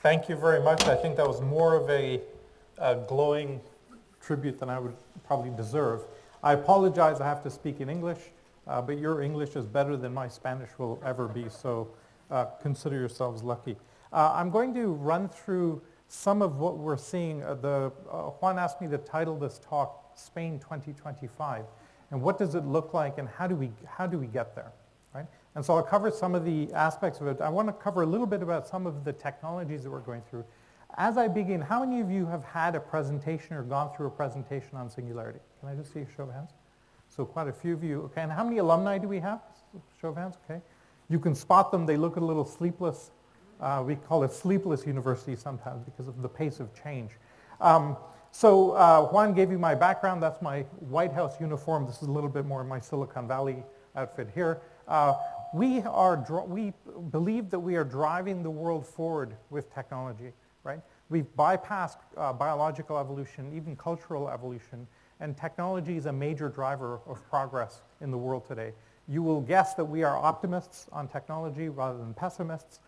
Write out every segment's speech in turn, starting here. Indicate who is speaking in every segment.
Speaker 1: Thank you very much. I think that was more of a glowing tribute than I would probably deserve. I apologize I have to speak in English, but your English is better than my Spanish will ever be, so consider yourselves lucky. I'm going to run through some of what we're seeing. Juan asked me to title this talk, Spain 2025, and what does it look like and how do we get there, right? And so I'll cover some of the aspects of it. I want to cover a little bit about some of the technologies that we're going through. As I begin, how many of you have had a presentation or gone through a presentation on Singularity? Can I just see a show of hands? So quite a few of you. Okay, and how many alumni do we have? Show of hands, okay. You can spot them. They look a little sleepless. We call it sleepless university sometimes because of the pace of change. Juan gave you my background. That's my White House uniform. This is a little bit more my Silicon Valley outfit here. We believe that we are driving the world forward with technology, right? We've bypassed biological evolution, even cultural evolution, and technology is a major driver of progress in the world today. You will guess that we are optimists on technology rather than pessimists.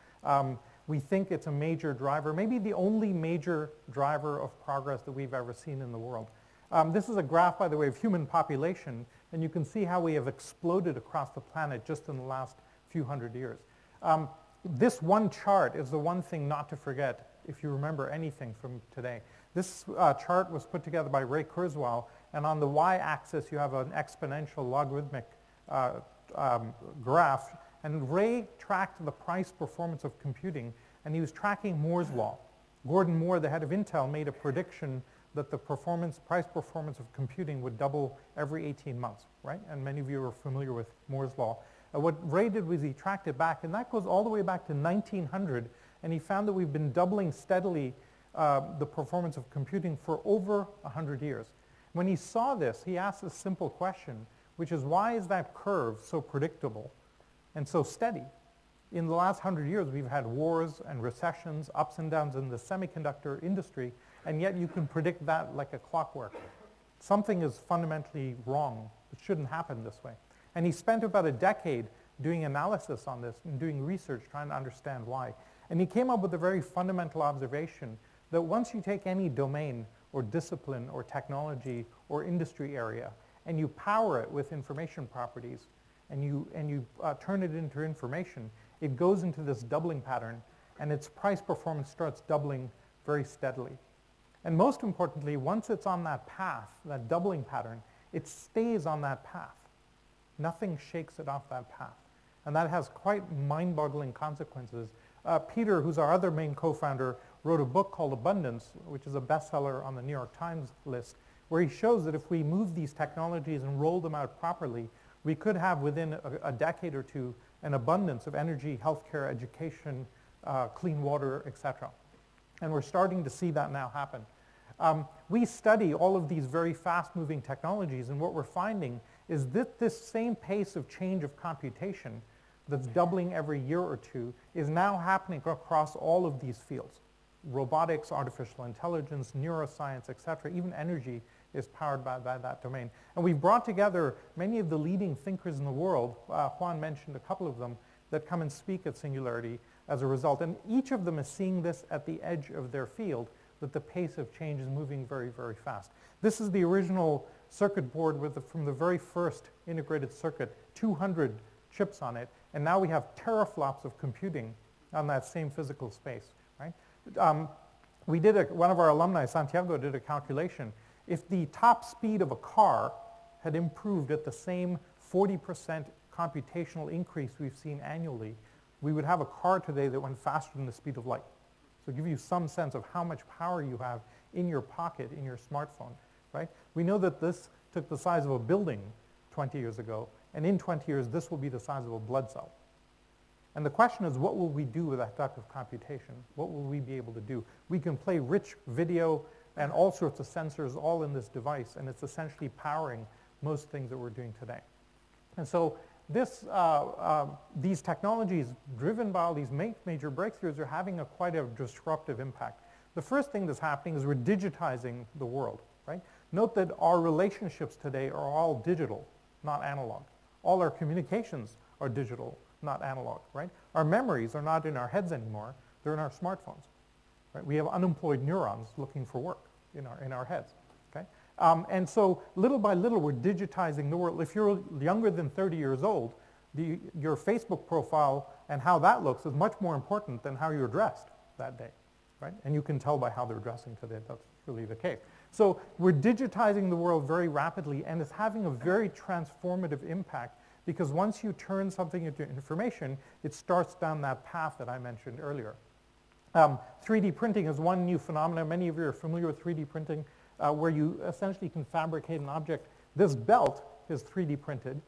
Speaker 1: We think it's a major driver, maybe the only major driver of progress that we've ever seen in the world. This is a graph, by the way, of human population, and you can see how we have exploded across the planet just in the last few hundred years. This one chart is the one thing not to forget if you remember anything from today. This chart was put together by Ray Kurzweil, and on the y-axis you have an exponential logarithmic graph, and Ray tracked the price performance of computing, and he was tracking Moore's law. Gordon Moore, the head of Intel, made a prediction that the price performance of computing would double every 18 months, right? And many of you are familiar with Moore's law. What Ray did was he tracked it back, and that goes all the way back to 1900, and he found that we've been doubling steadily the performance of computing for over 100 years. When he saw this, he asked a simple question, which is, why is that curve so predictable and so steady? In the last 100 years, we've had wars and recessions, ups and downs in the semiconductor industry, and yet you can predict that like a clockwork. Something is fundamentally wrong. It shouldn't happen this way. And he spent about a decade doing analysis on this and doing research trying to understand why. And he came up with a very fundamental observation that once you take any domain or discipline or technology or industry area and you power it with information properties and you turn it into information, it goes into this doubling pattern and its price performance starts doubling very steadily. And most importantly, once it's on that path, that doubling pattern, it stays on that path. Nothing shakes it off that path. And that has quite mind-boggling consequences. Peter, who's our other main co-founder, wrote a book called Abundance, which is a bestseller on the New York Times list, where he shows that if we move these technologies and roll them out properly, we could have within a decade or two an abundance of energy, healthcare, education, clean water, etc. And we're starting to see that now happen. We study all of these very fast-moving technologies, and what we're finding is that this same pace of change of computation that's doubling every year or two is now happening across all of these fields. Robotics, artificial intelligence, neuroscience, etc. Even energy is powered by that domain. And we've brought together many of the leading thinkers in the world. Juan mentioned a couple of them that come and speak at Singularity as a result. And each of them is seeing this at the edge of their field, that the pace of change is moving very, very fast. This is the original circuit board from the very first integrated circuit, 200 chips on it, and now we have teraflops of computing on that same physical space, right? One of our alumni, Santiago, did a calculation. If the top speed of a car had improved at the same 40% computational increase we've seen annually, we would have a car today that went faster than the speed of light. So give you some sense of how much power you have in your pocket, in your smartphone, right? We know that this took the size of a building 20 years ago, and in 20 years, this will be the size of a blood cell. And the question is, what will we do with that type of computation? What will we be able to do? We can play rich video and all sorts of sensors all in this device, and it's essentially powering most things that we're doing today. And so these technologies driven by all these major breakthroughs are having quite a disruptive impact. The first thing that's happening is we're digitizing the world, right? Note that our relationships today are all digital, not analog. All our communications are digital, not analog, right? Our memories are not in our heads anymore, they're in our smartphones. right? We have unemployed neurons looking for work in our heads, okay? And so little by little, we're digitizing the world. If you're younger than 30 years old, your Facebook profile and how that looks is much more important than how you're dressed that day, right? And you can tell by how they're dressing today that's really the case. So we're digitizing the world very rapidly, and it's having a very transformative impact, because once you turn something into information, it starts down that path that I mentioned earlier. 3D printing is one new phenomenon. Many of you are familiar with 3D printing, where you essentially can fabricate an object. This belt is 3D printed.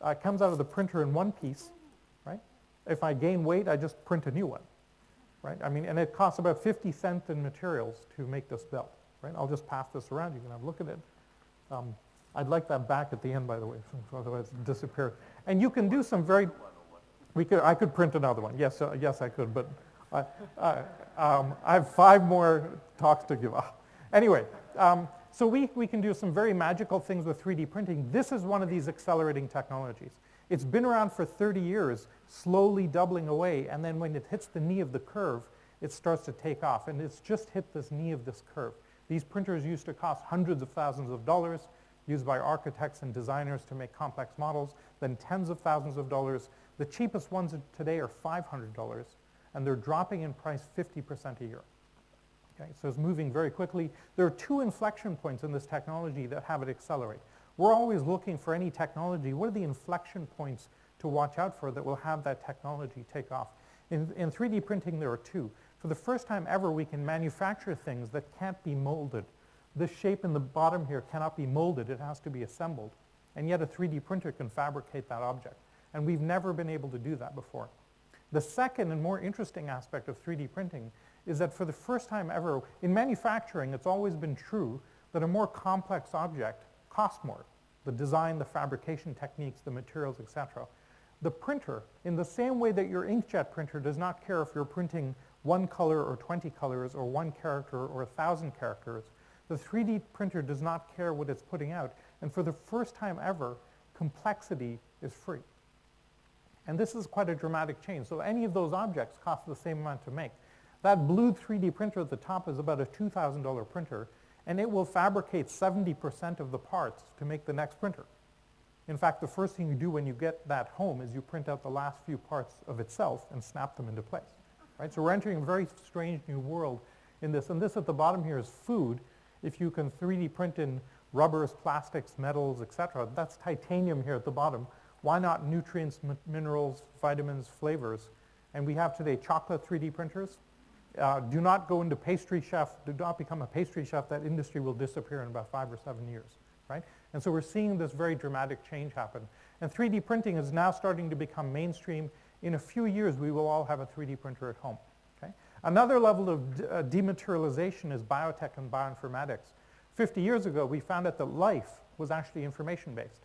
Speaker 1: It comes out of the printer in one piece, right? If I gain weight, I just print a new one, right? I mean, and it costs about 50 cents in materials to make this belt, right? I'll just pass this around. You can have a look at it. I'd like that back at the end, by the way, otherwise it disappears. And you can do some very, I could print another one. Yes, yes, I could, but I have 5 more talks to give. Anyway, so we can do some very magical things with 3D printing. This is one of these accelerating technologies. It's been around for 30 years, slowly doubling away, and then when it hits the knee of the curve, it starts to take off, and it's just hit this knee of this curve. These printers used to cost hundreds of thousands of dollars, used by architects and designers to make complex models, then tens of thousands of dollars. The cheapest ones today are $500, and they're dropping in price 50% a year. Okay, so it's moving very quickly. There are 2 inflection points in this technology that have it accelerate. We're always looking for any technology. What are the inflection points to watch out for that will have that technology take off? In 3D printing, there are 2. For the first time ever, we can manufacture things that can't be molded. This shape in the bottom here cannot be molded. It has to be assembled. And yet a 3D printer can fabricate that object. And we've never been able to do that before. The second and more interesting aspect of 3D printing is that for the first time ever, in manufacturing, it's always been true that a more complex object costs more. The design, the fabrication techniques, the materials, etc. The printer, in the same way that your inkjet printer does not care if you're printing 1 color or 20 colors or 1 character or 1,000 characters, the 3D printer does not care what it's putting out. And for the first time ever, complexity is free. And this is quite a dramatic change. So any of those objects cost the same amount to make. That blue 3D printer at the top is about a $2,000 printer, and it will fabricate 70% of the parts to make the next printer. In fact, the first thing you do when you get that home is you print out the last few parts of itself and snap them into place. Right? So we're entering a very strange new world in this. And this at the bottom here is food. If you can 3D print in rubbers, plastics, metals, etc., that's titanium here at the bottom. Why not nutrients, minerals, vitamins, flavors? And we have today chocolate 3D printers. Do not go into pastry chef. Do not become a pastry chef. That industry will disappear in about 5 or 7 years. Right? And so we're seeing this very dramatic change happen. And 3D printing is now starting to become mainstream. In a few years, we will all have a 3D printer at home. Okay? Another level of dematerialization is biotech and bioinformatics. 50 years ago, we found out that life was actually information-based.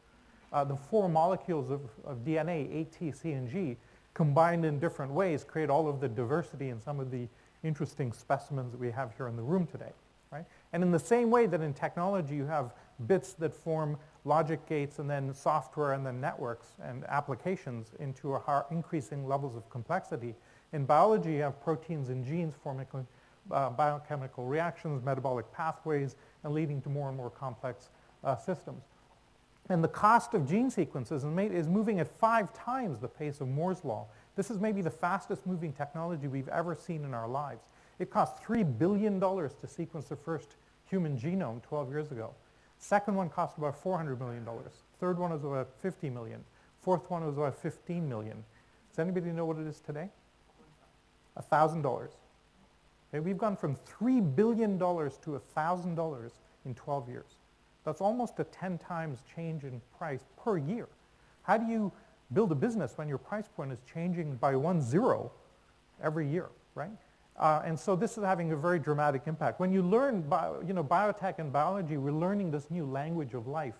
Speaker 1: The 4 molecules of DNA, A, T, C, and G, combined in different ways, create all of the diversity in some of the interesting specimens that we have here in the room today. Right? And in the same way that in technology you have bits that form logic gates and then software and then networks and applications into increasing levels of complexity, in biology you have proteins and genes forming biochemical reactions, metabolic pathways, and leading to more and more complex systems. And the cost of gene sequences is moving at 5 times the pace of Moore's law. This is maybe the fastest moving technology we've ever seen in our lives. It cost $3 billion to sequence the first human genome 12 years ago. Second one cost about $400 million. Third one was about $50 million. Fourth one was about $15 million. Does anybody know what it is today? $1,000. Okay, we've gone from $3 billion to $1,000 in 12 years. That's almost a 10 times change in price per year. How do you build a business when your price point is changing by 1 zero every year, right? And so this is having a very dramatic impact. When you learn biotech and biology, we're learning this new language of life.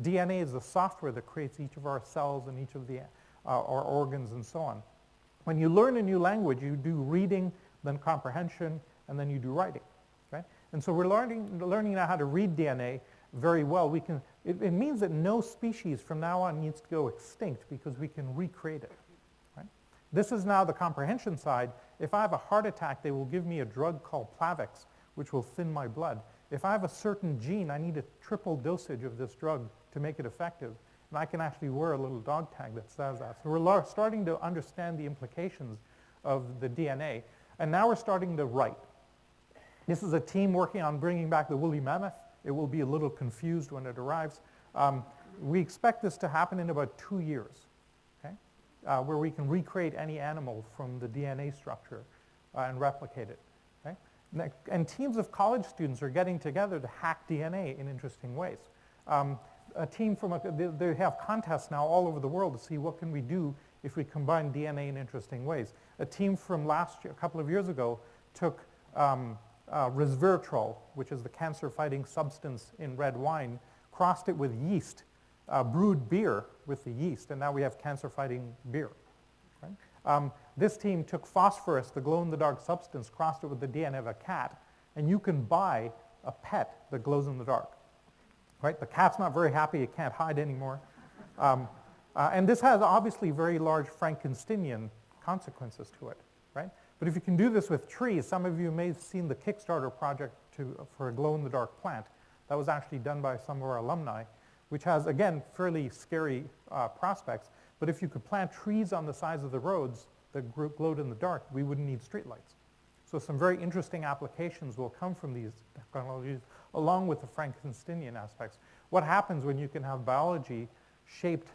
Speaker 1: DNA is the software that creates each of our cells and each of our organs and so on. When you learn a new language, you do reading, then comprehension, and then you do writing. Right? And so we're learning now how to read DNA very well. It means that no species from now on needs to go extinct because we can recreate it. Right? This is now the comprehension side. If I have a heart attack, they will give me a drug called Plavix, which will thin my blood. If I have a certain gene, I need a triple dosage of this drug to make it effective. And I can actually wear a little dog tag that says that. So we're starting to understand the implications of the DNA. And now we're starting to write. This is a team working on bringing back the woolly mammoth. It will be a little confused when it arrives. We expect this to happen in about 2 years, okay? Where we can recreate any animal from the DNA structure and replicate it. Okay? And teams of college students are getting together to hack DNA in interesting ways. A team from, they have contests now all over the world to see what can we do if we combine DNA in interesting ways. A team from last year, a couple of years ago, took resveratrol, which is the cancer-fighting substance in red wine, crossed it with yeast, brewed beer with the yeast, and now we have cancer-fighting beer. Right? This team took phosphorus, the glow-in-the-dark substance, crossed it with the DNA of a cat, and you can buy a pet that glows in the dark. Right? The cat's not very happy, it can't hide anymore. And this has obviously very large Frankensteinian consequences to it. Right? But if you can do this with trees, some of you may have seen the Kickstarter project for a glow-in-the-dark plant. That was actually done by some of our alumni, which has, again, fairly scary prospects. But if you could plant trees on the sides of the roads that glowed in the dark, we wouldn't need streetlights. So some very interesting applications will come from these technologies, along with the Frankensteinian aspects. What happens when you can have biology shaped?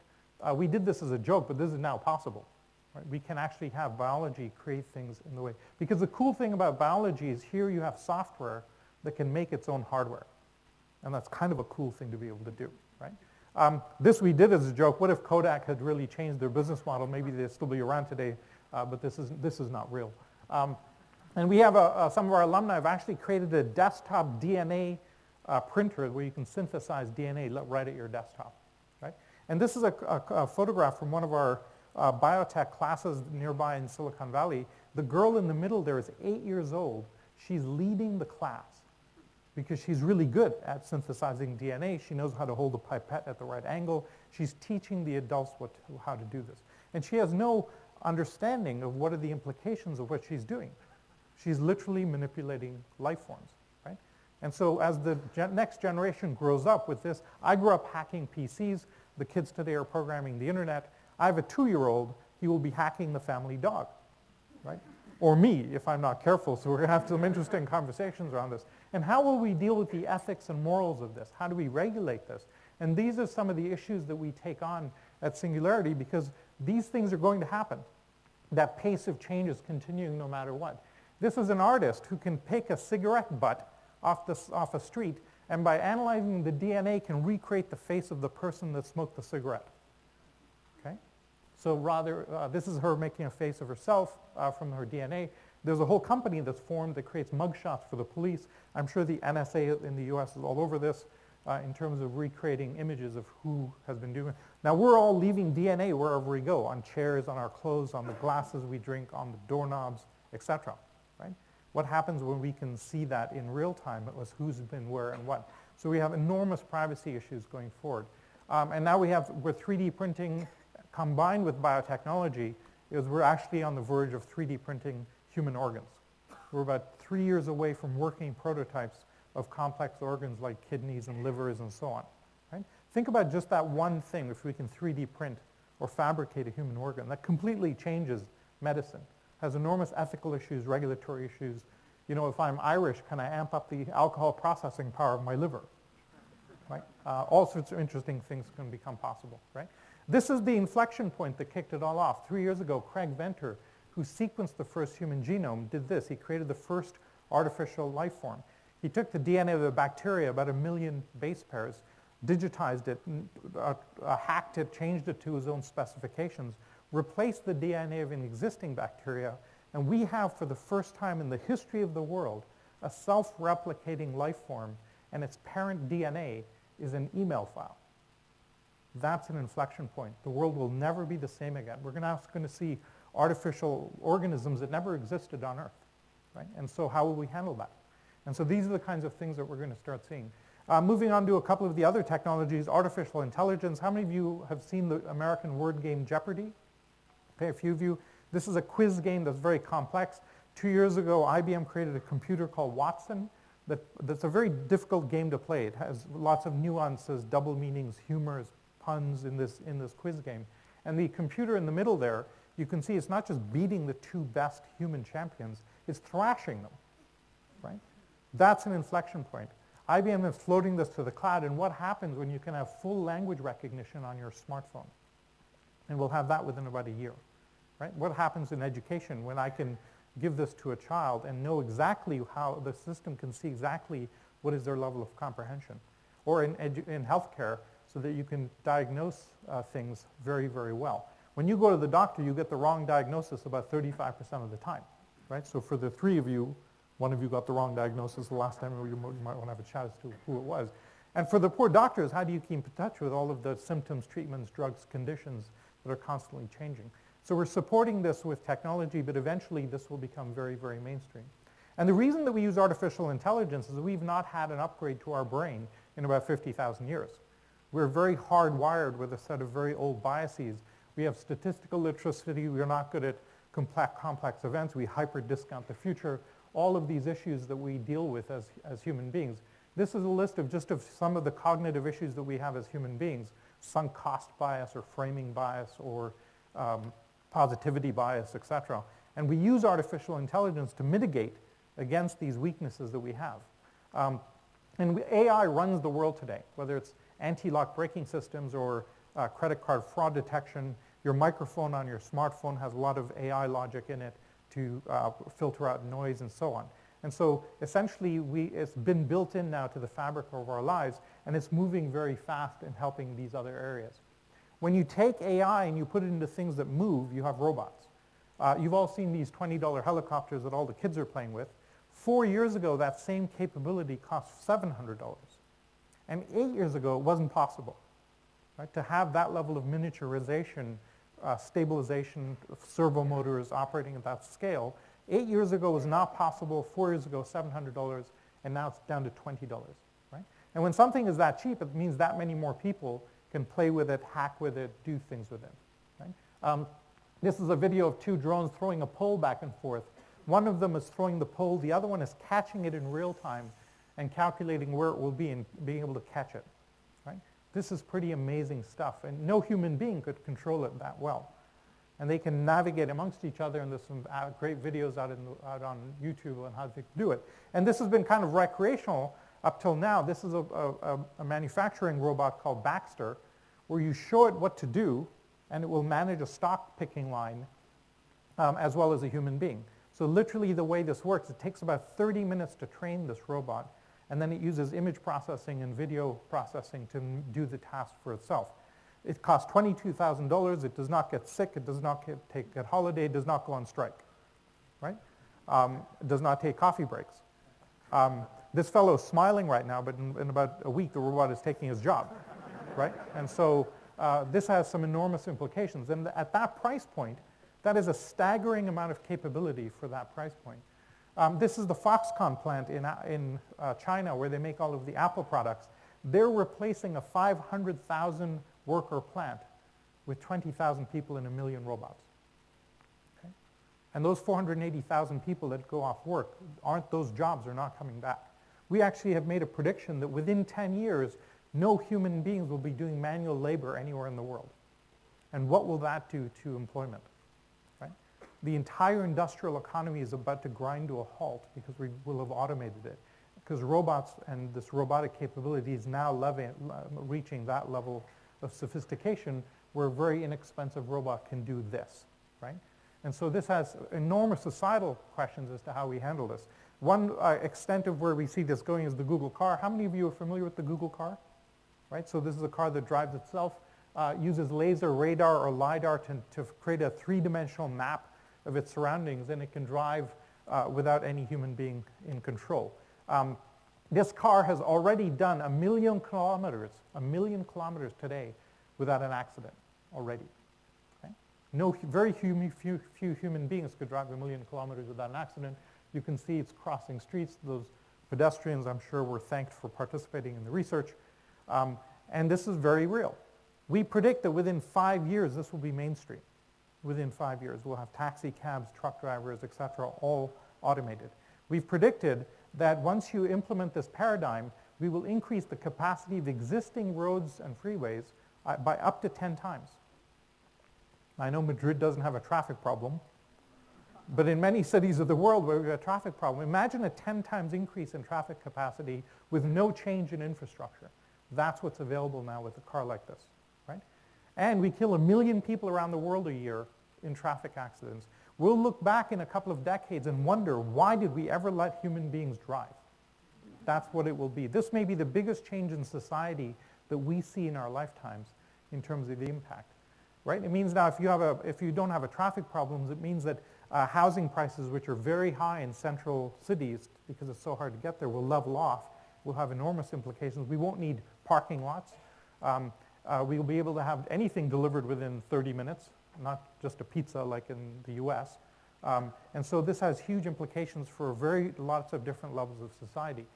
Speaker 1: We did this as a joke, but this is now possible. Right? We can actually have biology create things in the way. Because the cool thing about biology is here you have software that can make its own hardware. And that's kind of a cool thing to be able to do. Right? This we did as a joke. What if Kodak had really changed their business model? Maybe they'd still be around today, but this is not real. And we have some of our alumni have actually created a desktop DNA printer where you can synthesize DNA right at your desktop. Right? And this is a photograph from one of our biotech classes nearby in Silicon Valley. The girl in the middle there is 8 years old. She's leading the class because she's really good at synthesizing DNA. She knows how to hold the pipette at the right angle. She's teaching the adults how to do this. And she has no understanding of what are the implications of what she's doing. She's literally manipulating life forms. Right? And so as the next generation grows up with this, I grew up hacking PCs. The kids today are programming the internet. I have a 2-year-old. He will be hacking the family dog. Right? Or me, if I'm not careful. So we're going to have some interesting conversations around this. And how will we deal with the ethics and morals of this? How do we regulate this? And these are some of the issues that we take on at Singularity, because these things are going to happen. That pace of change is continuing no matter what. This is an artist who can pick a cigarette butt off a street, and by analyzing the DNA can recreate the face of the person that smoked the cigarette. Okay? So rather, this is her making a face of herself from her DNA. There's a whole company that's formed that creates mugshots for the police. I'm sure the NSA in the US is all over this in terms of recreating images of who has been doing it. Now we're all leaving DNA wherever we go, on chairs, on our clothes, on the glasses we drink, on the doorknobs, etc. Right? What happens when we can see that in real time as who's been where and what? So we have enormous privacy issues going forward. And now we're 3D printing combined with biotechnology, is we're actually on the verge of 3D printing human organs. We're about 3 years away from working prototypes of complex organs like kidneys and livers and so on. Right? Think about just that one thing, if we can 3D print or fabricate a human organ. That completely changes medicine. Has enormous ethical issues, regulatory issues. You know, if I'm Irish, can I amp up the alcohol processing power of my liver? Right? All sorts of interesting things can become possible. Right? This is the inflection point that kicked it all off. 3 years ago, Craig Venter, who sequenced the first human genome, did this. He created the first artificial life form. He took the DNA of a bacteria, about 1 million base pairs, digitized it, hacked it, changed it to his own specifications, replaced the DNA of an existing bacteria, and we have, for the first time in the history of the world, a self-replicating life form, and its parent DNA is an email file. That's an inflection point. The world will never be the same again. We're going to see artificial organisms that never existed on Earth. Right? And so how will we handle that? And so these are the kinds of things that we're going to start seeing. Moving on to a couple of the other technologies, artificial intelligence. How many of you have seen the American word game Jeopardy? Okay, a few of you. This is a quiz game that's very complex. 2 years ago, IBM created a computer called Watson that's a very difficult game to play. It has lots of nuances, double meanings, humors, puns in this quiz game. And the computer in the middle there, you can see it's not just beating the 2 best human champions, it's thrashing them, right? That's an inflection point. IBM is floating this to the cloud, and what happens when you can have full language recognition on your smartphone? And we'll have that within about a year, right? What happens in education when I can give this to a child and know exactly how the system can see exactly what is their level of comprehension? Or in healthcare, so that you can diagnose things very, very well. When you go to the doctor, you get the wrong diagnosis about 35% of the time, right? So for the 3 of you, one of you got the wrong diagnosis the last time, or you might want to have a chat as to who it was. And for the poor doctors, how do you keep in touch with all of the symptoms, treatments, drugs, conditions that are constantly changing? So we're supporting this with technology, but eventually this will become very, very mainstream. And the reason that we use artificial intelligence is that we've not had an upgrade to our brain in about 50,000 years. We're very hardwired with a set of very old biases. We have statistical literacy. We're not good at complex events. We hyper-discount the future. All of these issues that we deal with as human beings. This is a list of just of some of the cognitive issues that we have as human beings. Sunk cost bias or framing bias or positivity bias, etc. And we use artificial intelligence to mitigate against these weaknesses that we have. And AI runs the world today, whether it's anti-lock braking systems or credit card fraud detection. Your microphone on your smartphone has a lot of AI logic in it to filter out noise and so on. And so essentially it's been built in now to the fabric of our lives, and it's moving very fast in helping these other areas. When you take AI and you put it into things that move, you have robots. You've all seen these $20 helicopters that all the kids are playing with. 4 years ago, that same capability cost $700. And 8 years ago, it wasn't possible, right? To have that level of miniaturization, stabilization of servo motors operating at that scale, 8 years ago was not possible. 4 years ago, $700, and now it's down to $20, right? And when something is that cheap, it means that many more people can play with it, hack with it, do things with it, right? This is a video of 2 drones throwing a pole back and forth. One of them is throwing the pole, the other one is catching it in real time and calculating where it will be and being able to catch it, right? This is pretty amazing stuff, and no human being could control it that well. And they can navigate amongst each other, and there's some great videos out on YouTube on how to do it. And this has been kind of recreational up till now. This is a manufacturing robot called Baxter, where you show it what to do, and it will manage a stock picking line as well as a human being. So literally the way this works, it takes about 30 minutes to train this robot, and then it uses image processing and video processing to do the task for itself. It costs $22,000. It does not get sick. It does not take a holiday. It does not go on strike, right? It does not take coffee breaks. This fellow is smiling right now, but in about a week, the robot is taking his job, right? And so this has some enormous implications. And at that price point, that is a staggering amount of capability for that price point. This is the Foxconn plant in China, where they make all of the Apple products. They're replacing a 500,000 worker plant with 20,000 people and 1 million robots. Okay? And those 480,000 people that go off work, those jobs are not coming back. We actually have made a prediction that within 10 years, no human beings will be doing manual labor anywhere in the world. And what will that do to employment? Right? The entire industrial economy is about to grind to a halt because we will have automated it. Because robots and this robotic capability is now reaching that level of sophistication where a very inexpensive robot can do this, right? And so this has enormous societal questions as to how we handle this. One extent of where we see this going is the Google car. How many of you are familiar with the Google car? Right? So this is a car that drives itself, uses laser, radar, or LiDAR to create a 3-dimensional map of its surroundings, and it can drive without any human being in control. This car has already done 1 million kilometers today without an accident already. Okay? Very few human beings could drive 1 million kilometers without an accident. You can see it's crossing streets. Those pedestrians, I'm sure, were thanked for participating in the research. And this is very real. We predict that within 5 years, this will be mainstream. within 5 years. We'll have taxi cabs, truck drivers, et cetera, all automated. We've predicted that once you implement this paradigm, we will increase the capacity of existing roads and freeways by up to 10 times. I know Madrid doesn't have a traffic problem, but in many cities of the world where we have a traffic problem, imagine a 10 times increase in traffic capacity with no change in infrastructure. That's what's available now with a car like this, right? And we kill 1 million people around the world a year in traffic accidents. We'll look back in a couple of decades and wonder, why did we ever let human beings drive? That's what it will be. This may be the biggest change in society that we see in our lifetimes in terms of the impact, right? It means now if you don't have a traffic problems, it means that housing prices, which are very high in central cities because it's so hard to get there, will level off. Will have enormous implications. We won't need parking lots. We will be able to have anything delivered within 30 minutes, not just a pizza like in the US. And so this has huge implications for lots of different levels of society.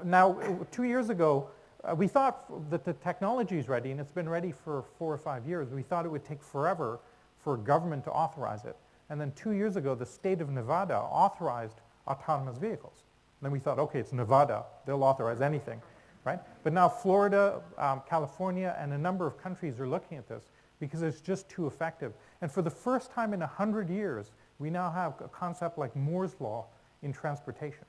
Speaker 1: Now, 2 years ago, we thought that the technology is ready, and it's been ready for 4 or 5 years. We thought it would take forever for government to authorize it. And then 2 years ago, the state of Nevada authorized autonomous vehicles. And then we thought, okay, it's Nevada. They'll authorize anything, right? But now Florida, California, and a number of countries are looking at this because it's just too effective. And for the first time in 100 years, we now have a concept like Moore's Law in transportation.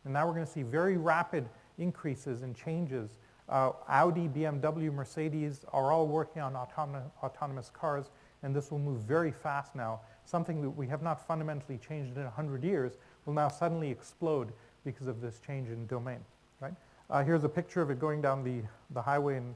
Speaker 1: And now we're going to see very rapid increases and changes. Audi, BMW, Mercedes are all working on autonomous cars, and this will move very fast now. Something that we have not fundamentally changed in 100 years will now suddenly explode because of this change in domain, right? Here's a picture of it going down the highway in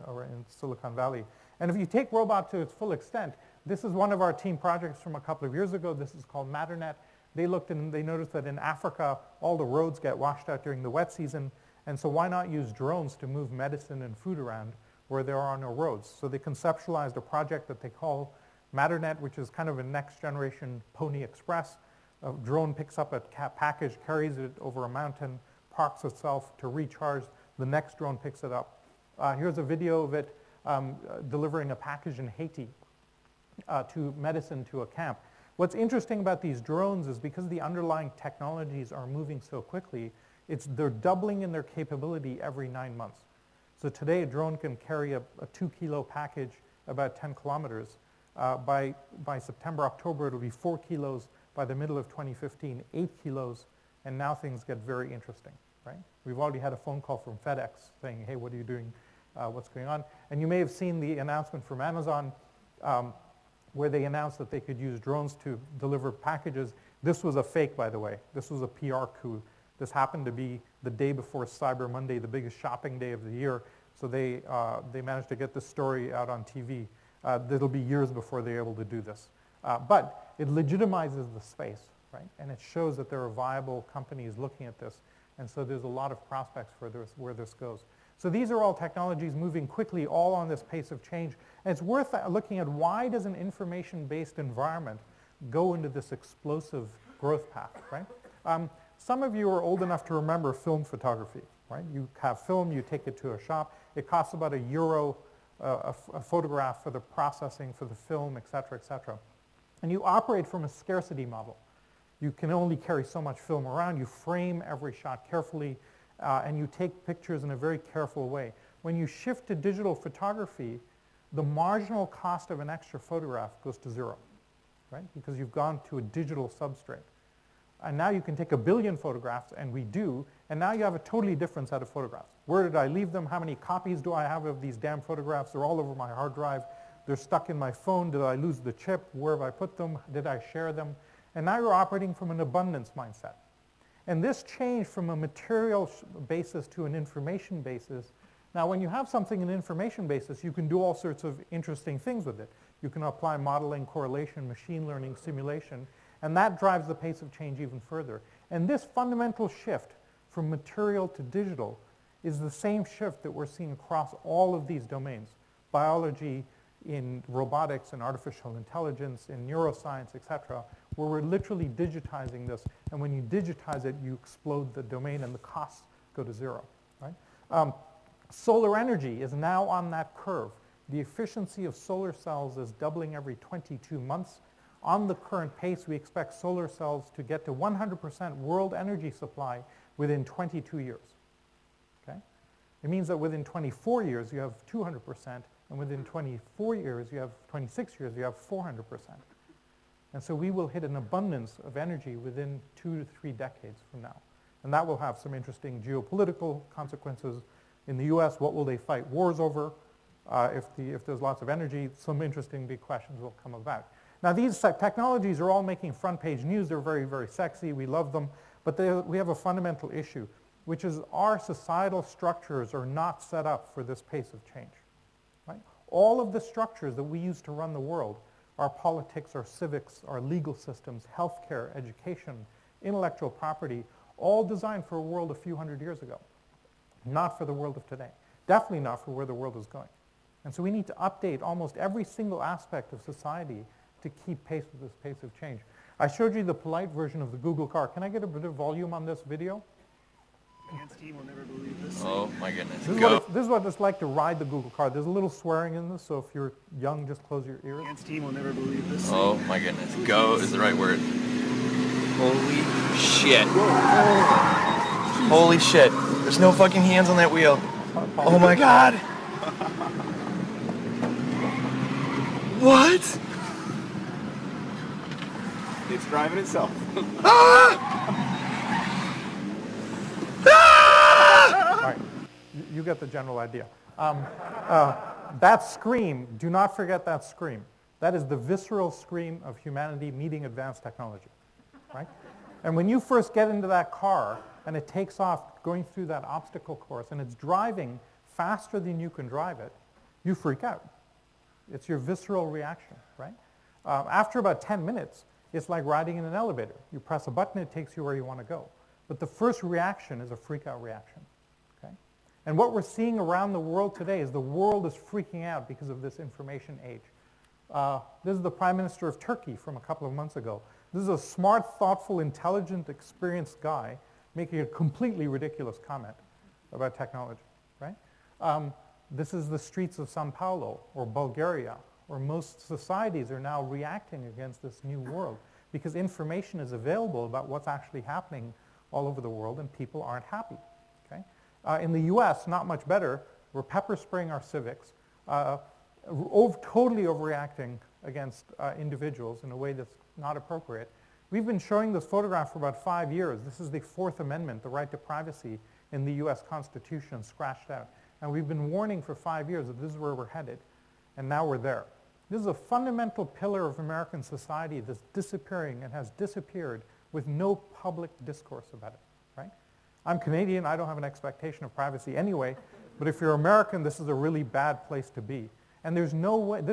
Speaker 1: Silicon Valley. And if you take robot to its full extent, this is one of our team projects from a couple of years ago. This is called Matternet. They looked and they noticed that in Africa, all the roads get washed out during the wet season. And so why not use drones to move medicine and food around where there are no roads? So they conceptualized a project that they call Matternet, which is kind of a next generation Pony Express. A drone picks up a package, carries it over a mountain, parks itself to recharge. The next drone picks it up. Here's a video of it delivering a package in Haiti to medicine to a camp. What's interesting about these drones is because the underlying technologies are moving so quickly, they're doubling in their capability every 9 months. So today a drone can carry a 2-kilo package about 10 kilometers. By September, October, it'll be 4 kilos. By the middle of 2015, 8 kilos, and now things get very interesting, right? We've already had a phone call from FedEx saying, hey, what are you doing? What's going on? And you may have seen the announcement from Amazon where they announced that they could use drones to deliver packages. This was a fake, by the way. This was a PR coup. This happened to be the day before Cyber Monday, the biggest shopping day of the year. So they managed to get this story out on TV. It'll be years before they're able to do this. But it legitimizes the space, right? And it shows that there are viable companies looking at this. And so there's a lot of prospects for where this goes. So these are all technologies moving quickly, all on this pace of change. And it's worth looking at why does an information-based environment go into this explosive growth path, right? Some of you are old enough to remember film photography, right? You have film, you take it to a shop. It costs about €1 a photograph for the processing, for the film, et cetera, et cetera. And you operate from a scarcity model. You can only carry so much film around. You frame every shot carefully, and you take pictures in a very careful way. When you shift to digital photography, the marginal cost of an extra photograph goes to 0, right? Because you've gone to a digital substrate. And now you can take 1 billion photographs, and we do, and now you have a totally different set of photographs. Where did I leave them? How many copies do I have of these damn photographs? They're all over my hard drive. They're stuck in my phone. Did I lose the chip? Where have I put them? Did I share them? And now you're operating from an abundance mindset. And this change from a material basis to an information basis, now when you have something in information basis, you can do all sorts of interesting things with it. You can apply modeling, correlation, machine learning, simulation, and that drives the pace of change even further. And this fundamental shift from material to digital is the same shift that we're seeing across all of these domains. Biology, in robotics and artificial intelligence, in neuroscience, et cetera, where we're literally digitizing this. And when you digitize it, you explode the domain and the costs go to 0, right? Solar energy is now on that curve. The efficiency of solar cells is doubling every 22 months. On the current pace, we expect solar cells to get to 100% world energy supply within 22 years. Okay? It means that within 24 years, you have 200%, and within 24 years, 26 years, you have 400%. And so we will hit an abundance of energy within 2 to 3 decades from now. And that will have some interesting geopolitical consequences. In the US, what will they fight wars over? If there's lots of energy, some interesting big questions will come about. Now these technologies are all making front page news. They're very, very sexy. We love them. But we have a fundamental issue, which is our societal structures are not set up for this pace of change. Right? All of the structures that we use to run the world, our politics, our civics, our legal systems, healthcare, education, intellectual property, all designed for a world a few hundred years ago, not for the world of today. Definitely not for where the world is going. And so we need to update almost every single aspect of society to keep pace with this pace of change. I showed you the polite version of the Google car. Can I get a bit of volume on this video?
Speaker 2: Man's team will never believe this.
Speaker 3: Oh my goodness.
Speaker 1: This is what it's like to ride the Google car. There's a little swearing in this, so if you're young, just close your ears.
Speaker 2: Man's team will never believe this.
Speaker 3: Oh my goodness. Go is the right word. Holy shit. Holy shit. There's no fucking hands on that wheel. Oh my god. What?
Speaker 2: It's driving itself.
Speaker 1: All right, you get the general idea. That scream, do not forget that scream. That is the visceral scream of humanity meeting advanced technology, right? And when you first get into that car and it takes off going through that obstacle course and it's driving faster than you can drive it, you freak out. It's your visceral reaction, right? After about 10 minutes, it's like riding in an elevator. You press a button, it takes you where you want to go. But the first reaction is a freak-out reaction, okay? And what we're seeing around the world today is the world is freaking out because of this information age. This is the Prime Minister of Turkey from a couple of months ago. This is a smart, thoughtful, intelligent, experienced guy making a completely ridiculous comment about technology, right? This is the streets of Sao Paulo or Bulgaria, or most societies are now reacting against this new world because information is available about what's actually happening all over the world and people aren't happy, okay? In the US, not much better. We're pepper spraying our civics, totally overreacting against individuals in a way that's not appropriate. We've been showing this photograph for about 5 years. This is the Fourth Amendment, the right to privacy in the US Constitution scratched out. And we've been warning for 5 years that this is where we're headed, and now we're there. This is a fundamental pillar of American society that's disappearing and has disappeared with no public discourse about it, right? I'm Canadian, I don't have an expectation of privacy anyway, but if you're American, this is a really bad place to be. And there's no way,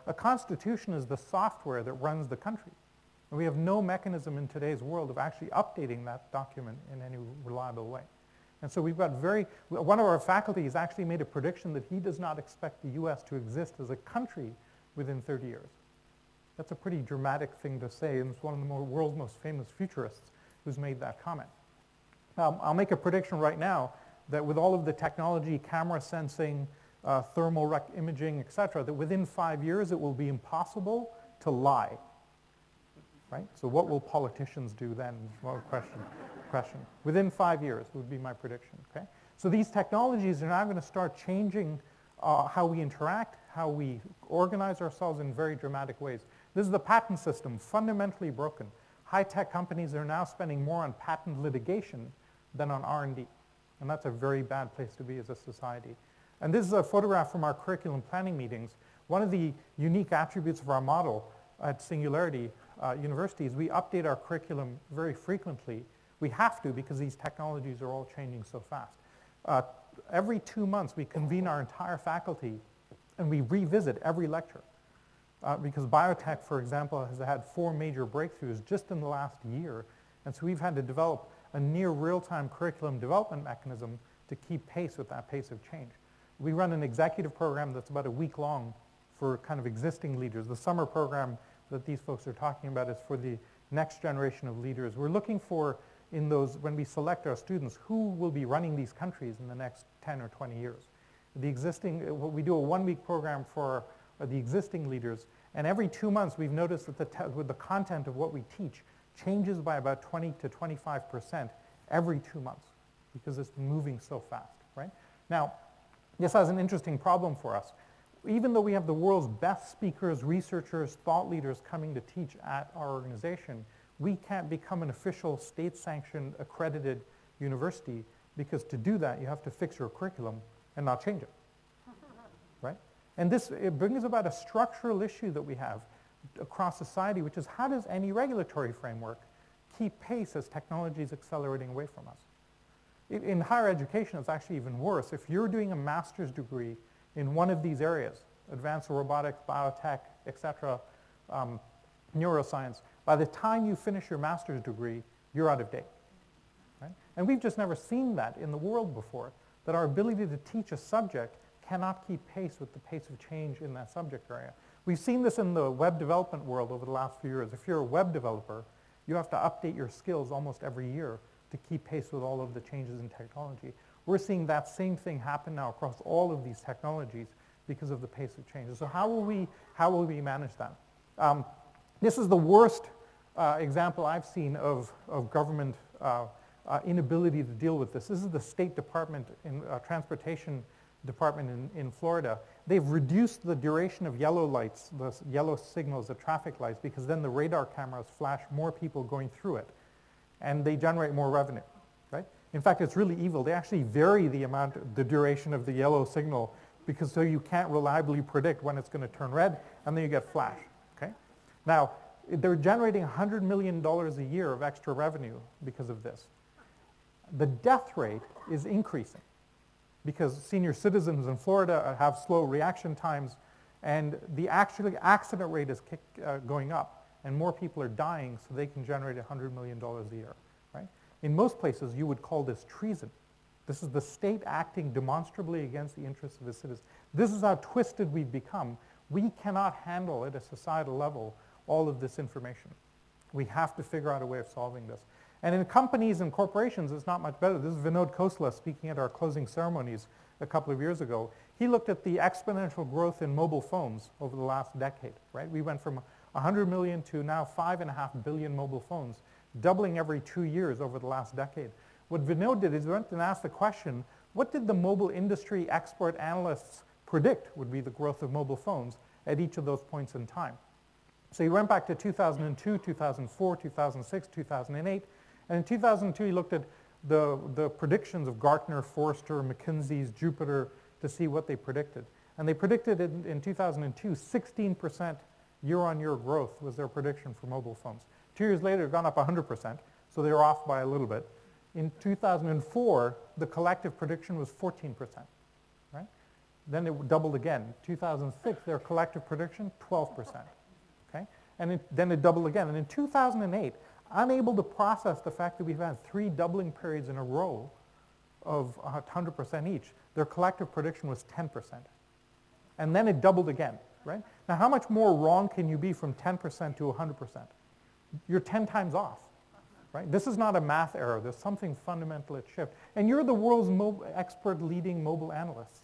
Speaker 1: a constitution is the software that runs the country. And we have no mechanism in today's world of actually updating that document in any reliable way. And so we've got one of our faculties actually made a prediction that he does not expect the US to exist as a country within 30 years. That's a pretty dramatic thing to say, and it's one of the world's most famous futurists who's made that comment. I'll make a prediction right now that with all of the technology, camera sensing, thermal imaging, et cetera, that within 5 years it will be impossible to lie, right? So what will politicians do then? Well, question. Within 5 years would be my prediction, okay? So these technologies are now going to start changing how we interact, how we organize ourselves in very dramatic ways. This is the patent system, fundamentally broken. High-tech companies are now spending more on patent litigation than on R&D. And that's a very bad place to be as a society. And this is a photograph from our curriculum planning meetings. One of the unique attributes of our model at Singularity University is we update our curriculum very frequently. We have to because these technologies are all changing so fast. Every 2 months, we convene our entire faculty and we revisit every lecture. Because biotech, for example, has had 4 major breakthroughs just in the last year. And so we've had to develop a near real-time curriculum development mechanism to keep pace with that pace of change. We run an executive program that's about a week long for kind of existing leaders. The summer program that these folks are talking about is for the next generation of leaders. We're looking for, in those, when we select our students, who will be running these countries in the next 10 or 20 years. we do a 1-week program for the existing leaders, and every 2 months we've noticed that with the content of what we teach changes by about 20 to 25% every 2 months because it's moving so fast, right? Now, this has an interesting problem for us. Even though we have the world's best speakers, researchers, thought leaders coming to teach at our organization, we can't become an official state-sanctioned, accredited university because to do that, you have to fix your curriculum and not change it, right? And it brings about a structural issue that we have across society, which is how does any regulatory framework keep pace as technology is accelerating away from us? In higher education, it's actually even worse. If you're doing a master's degree in one of these areas, advanced robotics, biotech, et cetera, neuroscience, by the time you finish your master's degree, you're out of date, right? And we've just never seen that in the world before, that our ability to teach a subject cannot keep pace with the pace of change in that subject area. We've seen this in the web development world over the last few years. If you're a web developer, you have to update your skills almost every year to keep pace with all of the changes in technology. We're seeing that same thing happen now across all of these technologies because of the pace of change. So how will we manage that? This is the worst example I've seen of government inability to deal with this. This is the State Department in Transportation Department in Florida. They've reduced the duration of yellow lights, the yellow signals, the traffic lights, because then the radar cameras flash more people going through it, and they generate more revenue, right? In fact, it's really evil. They actually vary the duration of the yellow signal because so you can't reliably predict when it's going to turn red, and then you get flash, okay? Now, they're generating $100 million a year of extra revenue because of this. The death rate is increasing because senior citizens in Florida have slow reaction times, and the accident rate is going up, and more people are dying, so they can generate $100 million a year, right? In most places, you would call this treason. This is the state acting demonstrably against the interests of its citizens. This is how twisted we've become. We cannot handle at a societal level all of this information. We have to figure out a way of solving this. And in companies and corporations, it's not much better. This is Vinod Khosla speaking at our closing ceremonies a couple of years ago. He looked at the exponential growth in mobile phones over the last decade, right? We went from 100 million to now 5.5 billion mobile phones, doubling every 2 years over the last decade. What Vinod did is he went and asked the question, what did the mobile industry expert analysts predict would be the growth of mobile phones at each of those points in time? So he went back to 2002, 2004, 2006, 2008, and in 2002 he looked at the predictions of Gartner, Forrester, McKinsey's, Jupiter to see what they predicted. And they predicted in 2002, 16% year-on-year growth was their prediction for mobile phones. 2 years later, it had gone up 100%, so they were off by a little bit. In 2004, the collective prediction was 14%, right? Then it doubled again. 2006, their collective prediction, 12%, okay? And then it doubled again. And in 2008, unable to process the fact that we've had 3 doubling periods in a row of 100% each, their collective prediction was 10%. And then it doubled again, right? Now, how much more wrong can you be from 10% to 100%? You're 10 times off, right? This is not a math error. There's something fundamental at shift. And you're the world's expert leading mobile analysts,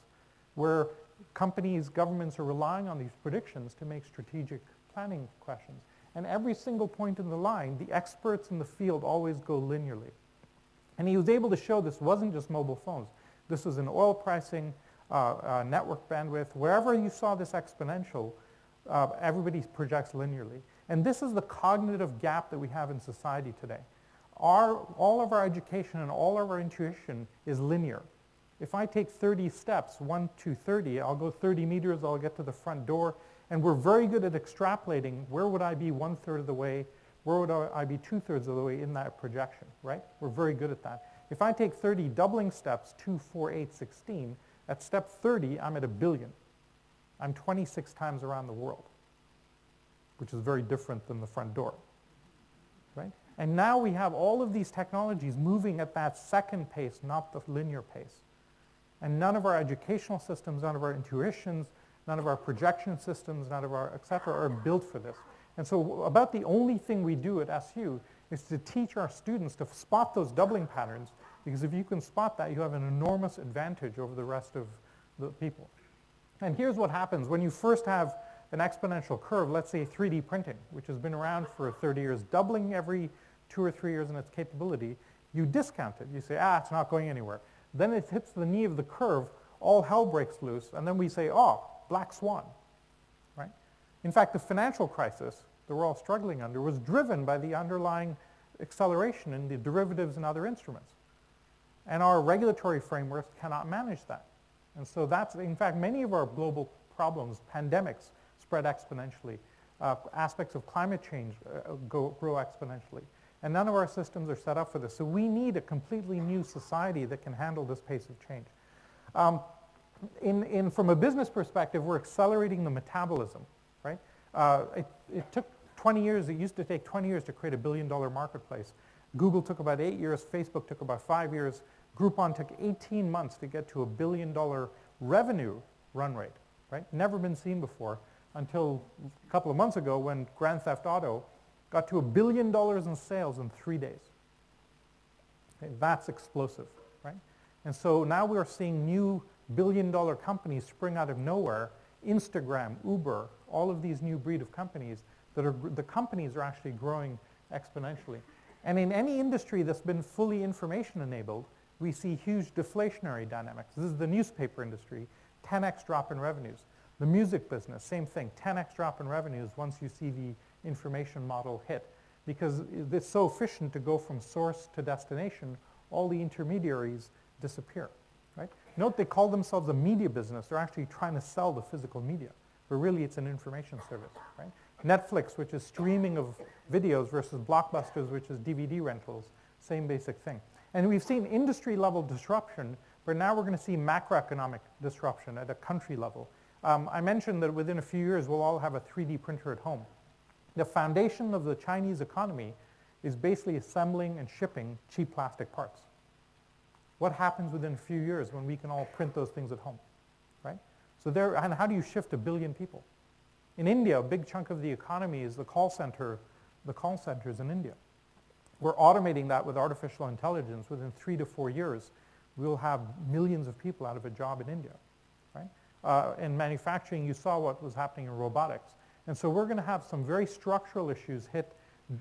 Speaker 1: where companies, governments are relying on these predictions to make strategic planning questions. And every single point in the line, the experts in the field always go linearly. And he was able to show this wasn't just mobile phones. This was in oil pricing, network bandwidth. Wherever you saw this exponential, everybody projects linearly. And this is the cognitive gap that we have in society today. All of our education and all of our intuition is linear. If I take 30 steps, 1 to 30, I'll go 30 meters, I'll get to the front door. And we're very good at extrapolating where would I be 1/3 of the way, where would I be 2/3 of the way in that projection, right? We're very good at that. If I take 30 doubling steps, 2, 4, 8, 16, at step 30, I'm at 1 billion. I'm 26 times around the world, which is very different than the front door, right? And now we have all of these technologies moving at that second pace, not the linear pace. And none of our educational systems, none of our intuitions, none of our projection systems, none of our et cetera are built for this. And so about the only thing we do at SU is to teach our students to spot those doubling patterns, because if you can spot that, you have an enormous advantage over the rest of the people. And here's what happens when you first have an exponential curve, let's say 3D printing, which has been around for 30 years, doubling every 2 or 3 years in its capability. You discount it. You say, it's not going anywhere. Then it hits the knee of the curve, all hell breaks loose, and then we say, black swan, right? In fact, the financial crisis that we're all struggling under was driven by the underlying acceleration in the derivatives and other instruments. And our regulatory frameworks cannot manage that. And so that's, in fact, many of our global problems, pandemics, spread exponentially. Aspects of climate change grow exponentially. And none of our systems are set up for this. So we need a completely new society that can handle this pace of change. From a business perspective, we're accelerating the metabolism, right? It took 20 years. It used to take 20 years to create a billion-dollar marketplace. Google took about 8 years. Facebook took about 5 years. Groupon took 18 months to get to a billion-dollar revenue run rate, right? Never been seen before until a couple of months ago when Grand Theft Auto got to $1 billion in sales in 3 days. Okay, that's explosive, right? And so now we're seeing new billion-dollar companies spring out of nowhere. Instagram, Uber, all of these new breed of companies that are, the companies are actually growing exponentially. And in any industry that's been fully information enabled, we see huge deflationary dynamics. This is the newspaper industry, 10x drop in revenues. The music business, same thing, 10x drop in revenues once you see the information model hit. Because it's so efficient to go from source to destination, all the intermediaries disappear, right? Note they call themselves a media business. They're actually trying to sell the physical media, but really it's an information service, right? Netflix, which is streaming of videos, versus Blockbusters, which is DVD rentals, same basic thing. And we've seen industry-level disruption, but now we're going to see macroeconomic disruption at a country level. I mentioned that within a few years, we'll all have a 3D printer at home. The foundation of the Chinese economy is basically assembling and shipping cheap plastic parts. What happens within a few years when we can all print those things at home, right? So and how do you shift 1 billion people? In India, a big chunk of the economy is the call centers in India. We're automating that with artificial intelligence. Within 3 to 4 years, we'll have millions of people out of a job in India, right? In manufacturing, you saw what was happening in robotics. And so we're going to have some very structural issues hit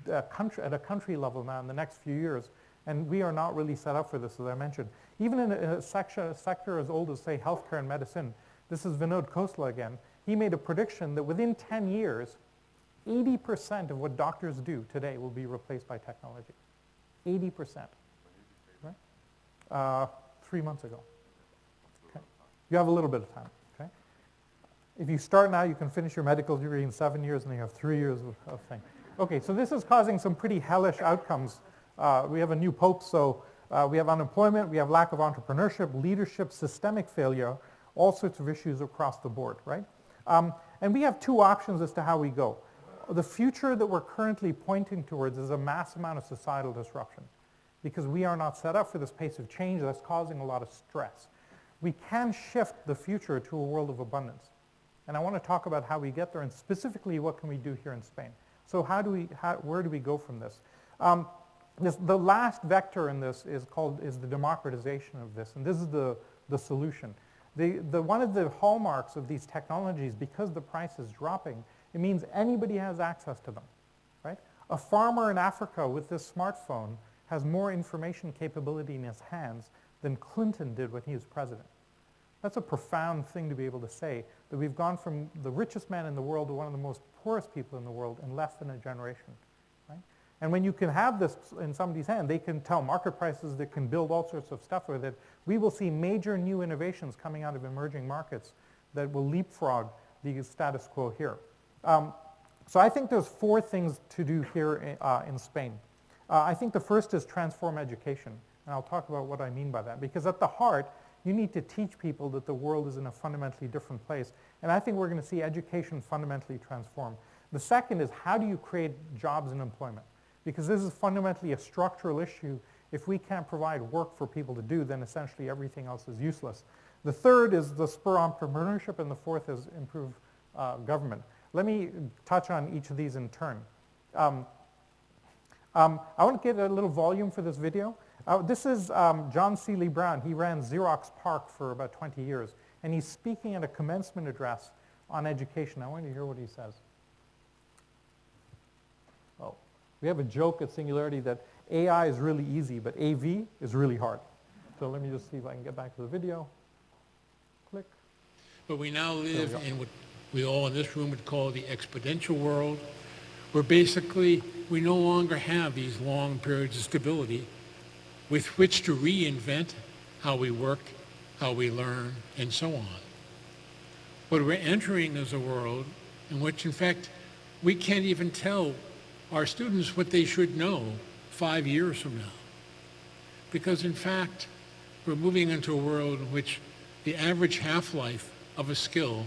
Speaker 1: at a country level now in the next few years. And we are not really set up for this, as I mentioned. Even in a sector as old as, say, healthcare and medicine, this is Vinod Khosla again. He made a prediction that within 10 years, 80% of what doctors do today will be replaced by technology. 80%. Right? 3 months ago. Okay. You have a little bit of time. Okay? If you start now, you can finish your medical degree in 7 years, and then you have 3 years of thing. Okay, so this is causing some pretty hellish outcomes. We have a new pope, so we have unemployment, we have lack of entrepreneurship, leadership, systemic failure, all sorts of issues across the board, right? And we have 2 options as to how we go. The future that we're currently pointing towards is a mass amount of societal disruption because we are not set up for this pace of change that's causing a lot of stress. We can shift the future to a world of abundance. And I want to talk about how we get there and specifically what can we do here in Spain. So where do we go from this? The last vector in this is the democratization of this, and this is the solution. One of the hallmarks of these technologies, because the price is dropping, it means anybody has access to them, right? A farmer in Africa with this smartphone has more information capability in his hands than Clinton did when he was president. That's a profound thing to be able to say, that we've gone from the richest man in the world to one of the most poorest people in the world in less than a generation, right? And when you can have this in somebody's hand, they can tell market prices, they can build all sorts of stuff with it. We will see major new innovations coming out of emerging markets that will leapfrog the status quo here. So I think there's 4 things to do here in Spain. I think the first is transform education, and I'll talk about what I mean by that, because at the heart, you need to teach people that the world is in a fundamentally different place, and I think we're going to see education fundamentally transform. The second is how do you create jobs and employment? Because this is fundamentally a structural issue. If we can't provide work for people to do, then essentially everything else is useless. The third is the spur entrepreneurship, and the fourth is improve government. Let me touch on each of these in turn. I want to get a little volume for this video. This is John C. Lee Brown. He ran Xerox PARC for about 20 years. and he's speaking at a commencement address on education. I want you to hear what he says. Oh, we have a joke at Singularity that AI is really easy, but AV is really hard. So let me just see if I can get back to the video. Click.
Speaker 4: But we now live in what we all in this room would call the exponential world, where basically we no longer have these long periods of stability with which to reinvent how we work, how we learn, and so on. What we're entering is a world in which, in fact, we can't even tell our students what they should know 5 years from now. Because, in fact, we're moving into a world in which the average half-life of a skill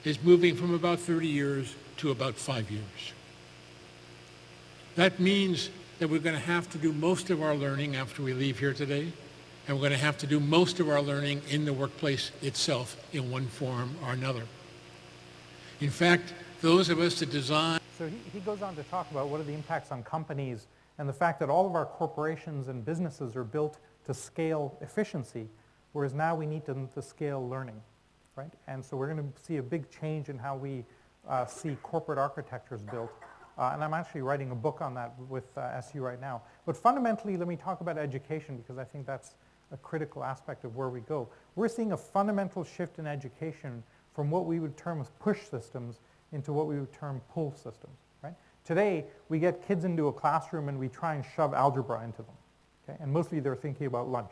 Speaker 4: is moving from about 30 years to about 5 years. That means that we're going to have to do most of our learning after we leave here today, and we're going to have to do most of our learning in the workplace itself in one form or another. In fact, those of us that design...
Speaker 1: So he goes on to talk about what are the impacts on companies and the fact that all of our corporations and businesses are built to scale efficiency, whereas now we need to scale learning, right? And so we're going to see a big change in how we see corporate architectures built. And I'm actually writing a book on that with SU right now. But fundamentally, let me talk about education, because I think that's a critical aspect of where we go. We're seeing a fundamental shift in education from what we would term as push systems into what we would term pull systems, right? Today, we get kids into a classroom and we try and shove algebra into them, okay? And mostly they're thinking about lunch,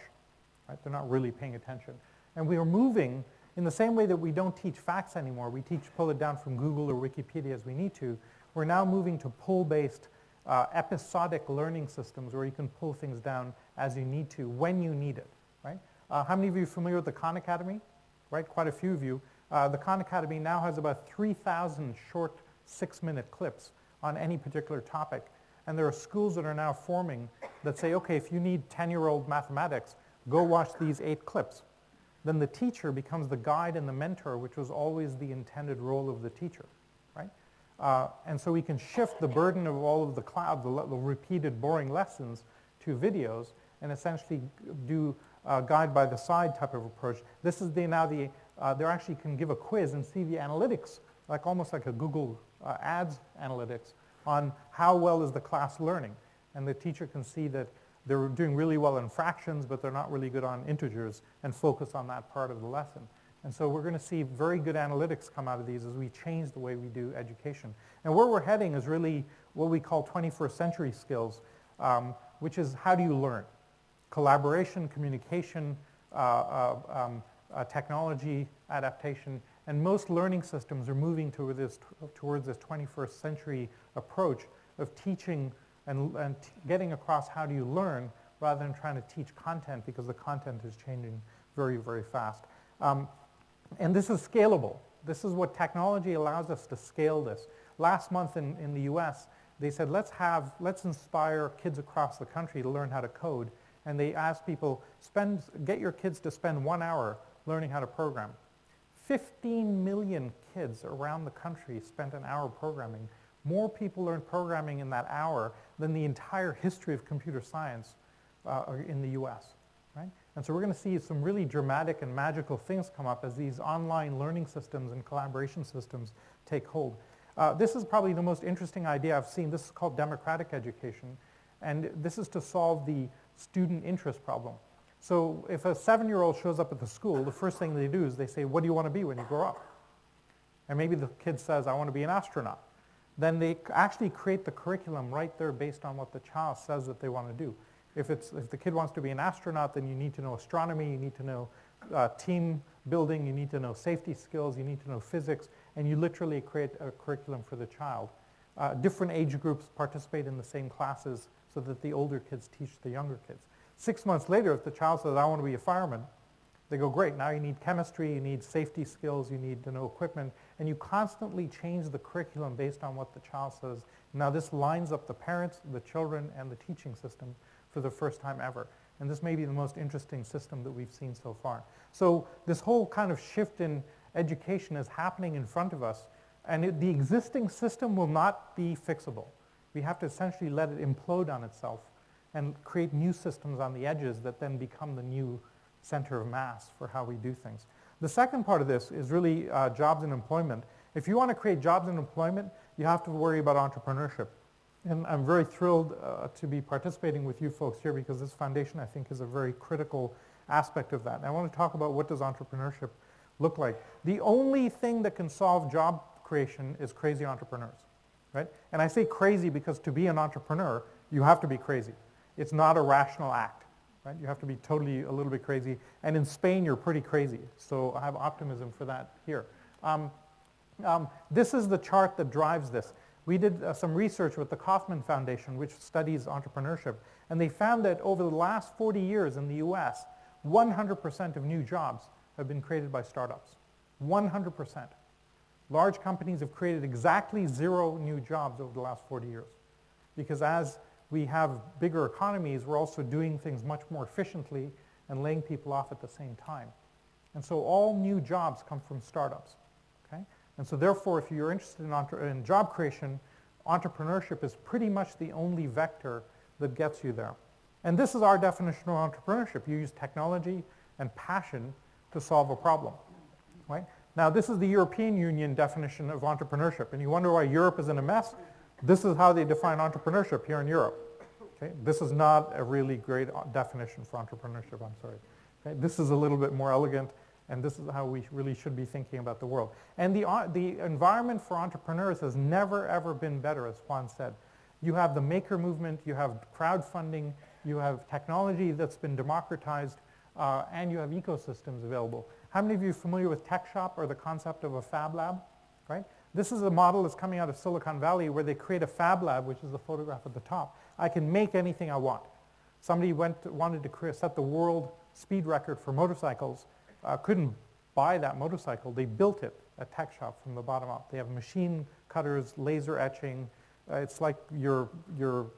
Speaker 1: right? They're not really paying attention. And we are moving in the same way that we don't teach facts anymore. We pull it down from Google or Wikipedia as we need to. We're now moving to pull-based episodic learning systems where you can pull things down as you need to, when you need it, right? How many of you are familiar with the Khan Academy? Right, quite a few of you. The Khan Academy now has about 3,000 short 6-minute clips on any particular topic. And there are schools that are now forming that say, okay, if you need 10-year-old mathematics, go watch these 8 clips. Then the teacher becomes the guide and the mentor, which was always the intended role of the teacher, right? And so we can shift the burden of all of the repeated boring lessons to videos and essentially do guide by the side type of approach. This is they actually can give a quiz and see the analytics, like almost like a Google Ads analytics on how well is the class learning. And the teacher can see that they're doing really well in fractions, but they're not really good on integers, and focus on that part of the lesson. And so we're going to see very good analytics come out of these as we change the way we do education. And where we're heading is really what we call 21st century skills, which is how do you learn? Collaboration, communication, technology, adaptation, and most learning systems are moving towards this 21st century approach of teaching and getting across how do you learn rather than trying to teach content, because the content is changing very, very fast. And this is scalable. This is what technology allows us to scale this. Last month in the US, they said, let's inspire kids across the country to learn how to code. And they asked people, get your kids to spend 1 hour learning how to program. 15 million kids around the country spent an hour programming. More people learned programming in that hour than the entire history of computer science in the US, right? And so we're going to see some really dramatic and magical things come up as these online learning systems and collaboration systems take hold. This is probably the most interesting idea I've seen. This is called democratic education. And this is to solve the student interest problem. So if a 7-year-old shows up at the school, the first thing they do is they say, what do you want to be when you grow up? And maybe the kid says, I want to be an astronaut. Then they actually create the curriculum right there based on what the child says that they want to do. If the kid wants to be an astronaut, then you need to know astronomy, you need to know team building, you need to know safety skills, you need to know physics, and you literally create a curriculum for the child. Different age groups participate in the same classes so that the older kids teach the younger kids. 6 months later, if the child says, I want to be a fireman, they go, great, now you need chemistry, you need safety skills, you need to know equipment, and you constantly change the curriculum based on what the child says. Now this lines up the parents, the children, and the teaching system for the first time ever. And this may be the most interesting system that we've seen so far. So this whole kind of shift in education is happening in front of us, and the existing system will not be fixable. We have to essentially let it implode on itself and create new systems on the edges that then become the new center of mass for how we do things. The second part of this is really jobs and employment. If you want to create jobs and employment, you have to worry about entrepreneurship. And I'm very thrilled to be participating with you folks here because this foundation, I think, is a very critical aspect of that. And I want to talk about what does entrepreneurship look like. The only thing that can solve job creation is crazy entrepreneurs, right? And I say crazy because to be an entrepreneur, you have to be crazy. It's not a rational act, right? You have to be totally a little bit crazy. And in Spain, you're pretty crazy. So I have optimism for that here. This is the chart that drives this. We did some research with the Kauffman Foundation, which studies entrepreneurship, and they found that over the last 40 years in the US, 100% of new jobs have been created by startups. 100%. Large companies have created exactly 0 new jobs over the last 40 years. Because as we have bigger economies, we're also doing things much more efficiently and laying people off at the same time. And so all new jobs come from startups. Okay? And so therefore, if you're interested in job creation, entrepreneurship is pretty much the only vector that gets you there. And this is our definition of entrepreneurship. You use technology and passion to solve a problem. Right? Now, this is the European Union definition of entrepreneurship. And you wonder why Europe is in a mess? This is how they define entrepreneurship here in Europe. Okay? This is not a really great definition for entrepreneurship, I'm sorry. Okay? This is a little bit more elegant. And this is how we really should be thinking about the world. And the environment for entrepreneurs has never, ever been better, as Juan said. You have the maker movement, you have crowdfunding, you have technology that's been democratized, and you have ecosystems available. How many of you are familiar with Tech Shop or the concept of a Fab Lab? Right? This is a model that's coming out of Silicon Valley where they create a Fab Lab, which is the photograph at the top. I can make anything I want. Somebody wanted to set the world speed record for motorcycles. Couldn't buy that motorcycle. They built it at Tech Shop from the bottom up. They have machine cutters, laser etching. It's like your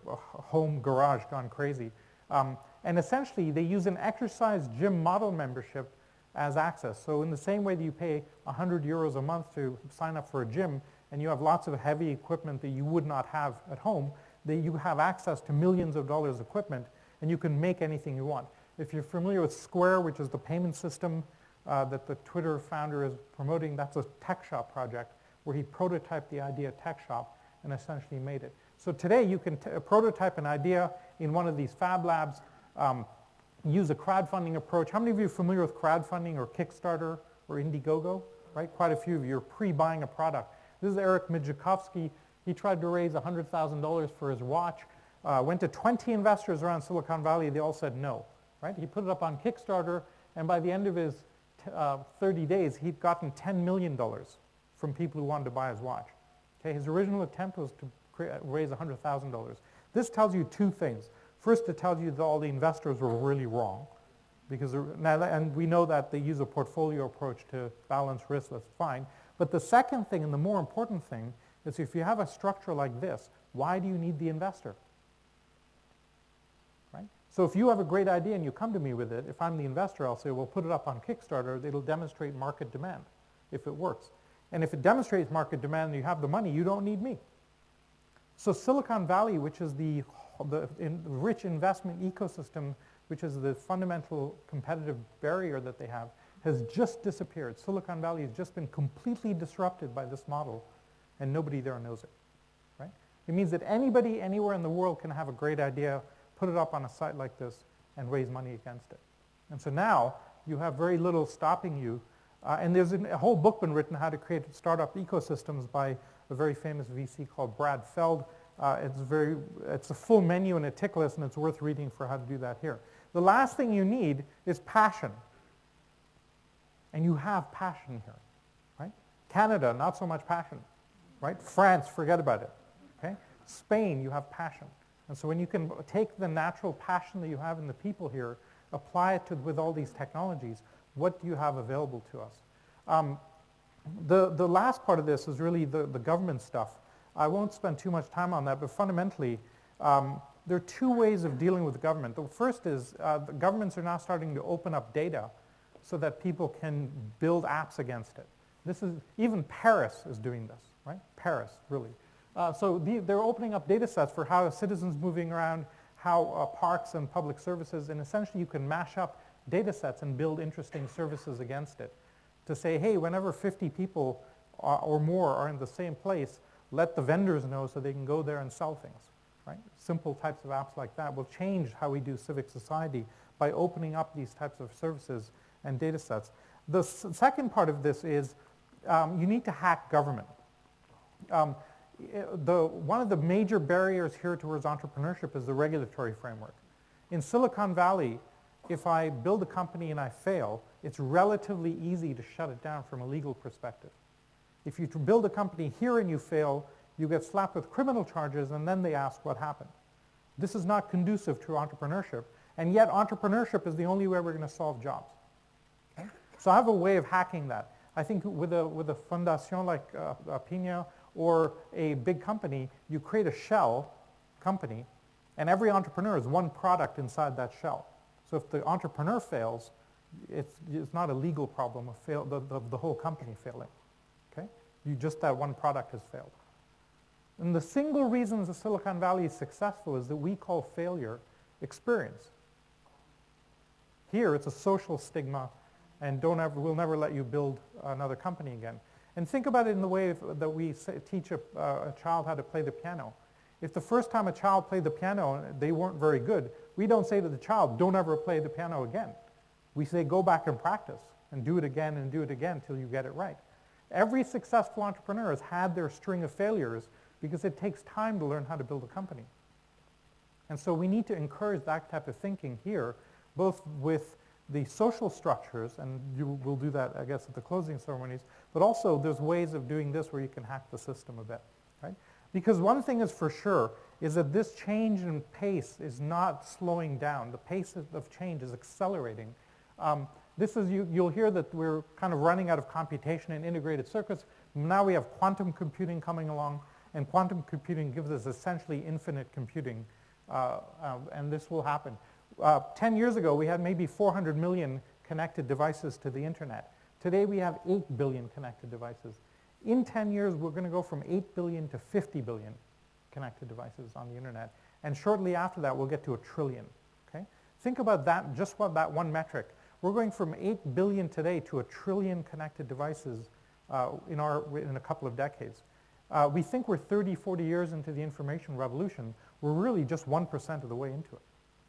Speaker 1: home garage gone crazy. And essentially, they use an exercise gym model membership as access. So in the same way that you pay 100 euros a month to sign up for a gym, and you have lots of heavy equipment that you would not have at home, you have access to millions of dollars of equipment, and you can make anything you want. If you're familiar with Square, which is the payment system that the Twitter founder is promoting, that's a Tech Shop project where he prototyped the idea at Tech Shop and essentially made it. So today you can prototype an idea in one of these Fab Labs, use a crowdfunding approach. How many of you are familiar with crowdfunding or Kickstarter or Indiegogo? Right? Quite a few of you are pre-buying a product. This is Eric Mijakovsky. He tried to raise $100,000 for his watch, went to 20 investors around Silicon Valley. They all said no. Right? He put it up on Kickstarter, and by the end of his 30 days, he'd gotten $10 million from people who wanted to buy his watch. Okay? His original attempt was to raise $100,000. This tells you 2 things. First, it tells you that all the investors were really wrong, because and we know that they use a portfolio approach to balance risk. That's fine. But the second thing, and the more important thing, is if you have a structure like this, why do you need the investor? So if you have a great idea and you come to me with it, if I'm the investor, I'll say, well, put it up on Kickstarter. It'll demonstrate market demand if it works. And if it demonstrates market demand and you have the money, you don't need me. So Silicon Valley, which is the rich investment ecosystem, which is the fundamental competitive barrier that they have, has just disappeared. Silicon Valley has just been completely disrupted by this model, and nobody there knows it. Right? It means that anybody anywhere in the world can have a great idea, put it up on a site like this, and raise money against it. And so now you have very little stopping you. And there's a whole book been written how to create startup ecosystems by a very famous VC called Brad Feld. It's a full menu and a tick list, and it's worth reading for how to do that here. The last thing you need is passion. And you have passion here. Right? Canada, not so much passion. Right? France, forget about it. Okay? Spain, you have passion. And so when you can take the natural passion that you have in the people here, apply it with all these technologies, what do you have available to us? The last part of this is really the government stuff. I won't spend too much time on that, but fundamentally, there are 2 ways of dealing with the government. The first is the governments are now starting to open up data so that people can build apps against it. Even Paris is doing this, right? Paris, really. So they're opening up data sets for how citizens moving around, how parks and public services, and essentially you can mash up data sets and build interesting services against it. to say, hey, whenever 50 people or more are in the same place, let the vendors know so they can go there and sell things, right? Simple types of apps like that will change how we do civic society by opening up these types of services and data sets. The second part of this is you need to hack government. One of the major barriers here towards entrepreneurship is the regulatory framework. In Silicon Valley, if I build a company and I fail, it's relatively easy to shut it down from a legal perspective. If you build a company here and you fail, you get slapped with criminal charges and then they ask what happened. This is not conducive to entrepreneurship, and yet entrepreneurship is the only way we're going to solve jobs. Okay? So I have a way of hacking that. I think with a Fundación like Pino or a big company, you create a shell company, and every entrepreneur is one product inside that shell. So if the entrepreneur fails, it's not a legal problem of the whole company failing. Okay? Just that one product has failed. And the single reason the Silicon Valley is successful is that we call failure experience. Here, it's a social stigma, and we'll never let you build another company again. And think about it in the way that we teach a child how to play the piano. If the first time a child played the piano, they weren't very good, we don't say to the child, don't ever play the piano again. We say, go back and practice, and do it again until you get it right. Every successful entrepreneur has had their string of failures because it takes time to learn how to build a company. And so we need to encourage that type of thinking here, both with the social structures, and we'll do that, I guess, at the closing ceremonies, but also there's ways of doing this where you can hack the system a bit, right? Because one thing is for sure is that this change in pace is not slowing down. The pace of change is accelerating. You'll hear that we're kind of running out of computation in integrated circuits. Now we have quantum computing coming along, and quantum computing gives us essentially infinite computing, and this will happen. 10 years ago, we had maybe 400 million connected devices to the internet. Today, we have 8 billion connected devices. In 10 years, we're going to go from 8 billion to 50 billion connected devices on the internet. And shortly after that, we'll get to 1 trillion. Okay? Think about that, just that one metric. We're going from 8 billion today to 1 trillion connected devices in a couple of decades. We think we're 30, 40 years into the information revolution. We're really just 1% of the way into it.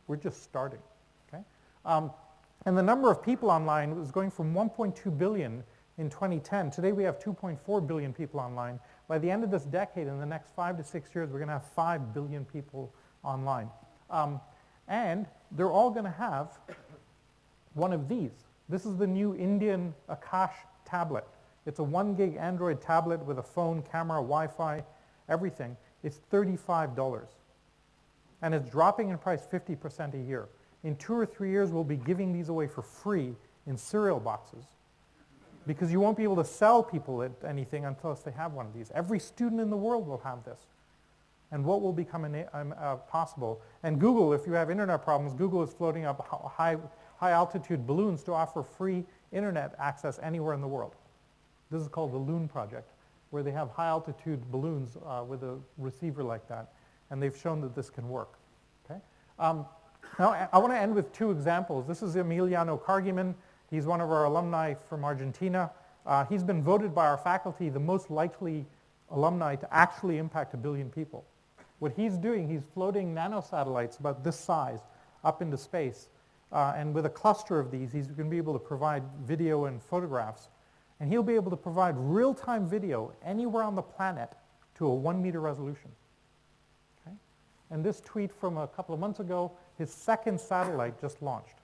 Speaker 1: We're just starting. Okay? And the number of people online was going from 1.2 billion in 2010. Today we have 2.4 billion people online. By the end of this decade, in the next 5 to 6 years, we're going to have 5 billion people online. And they're all going to have one of these. This is the new Indian Akash tablet. It's a 1 gig Android tablet with a phone, camera, Wi-Fi, everything. It's $35. And it's dropping in price 50% a year. In 2 or 3 years, we'll be giving these away for free in cereal boxes, because you won't be able to sell people anything until they have one of these. Every student in the world will have this. And what will become possible? And Google, if you have internet problems, Google is floating up high altitude balloons to offer free internet access anywhere in the world. This is called the Loon Project, where they have high altitude balloons with a receiver like that. And they've shown that this can work. Okay? Now, I want to end with 2 examples. This is Emiliano Cargiman. He's one of our alumni from Argentina. He's been voted by our faculty the most likely alumni to actually impact 1 billion people. What he's doing, he's floating nanosatellites about this size up into space. And with a cluster of these, he's going to be able to provide video and photographs. And he'll be able to provide real-time video anywhere on the planet to a 1 meter resolution. Okay? And this tweet from a couple of months ago, his 2nd satellite just launched.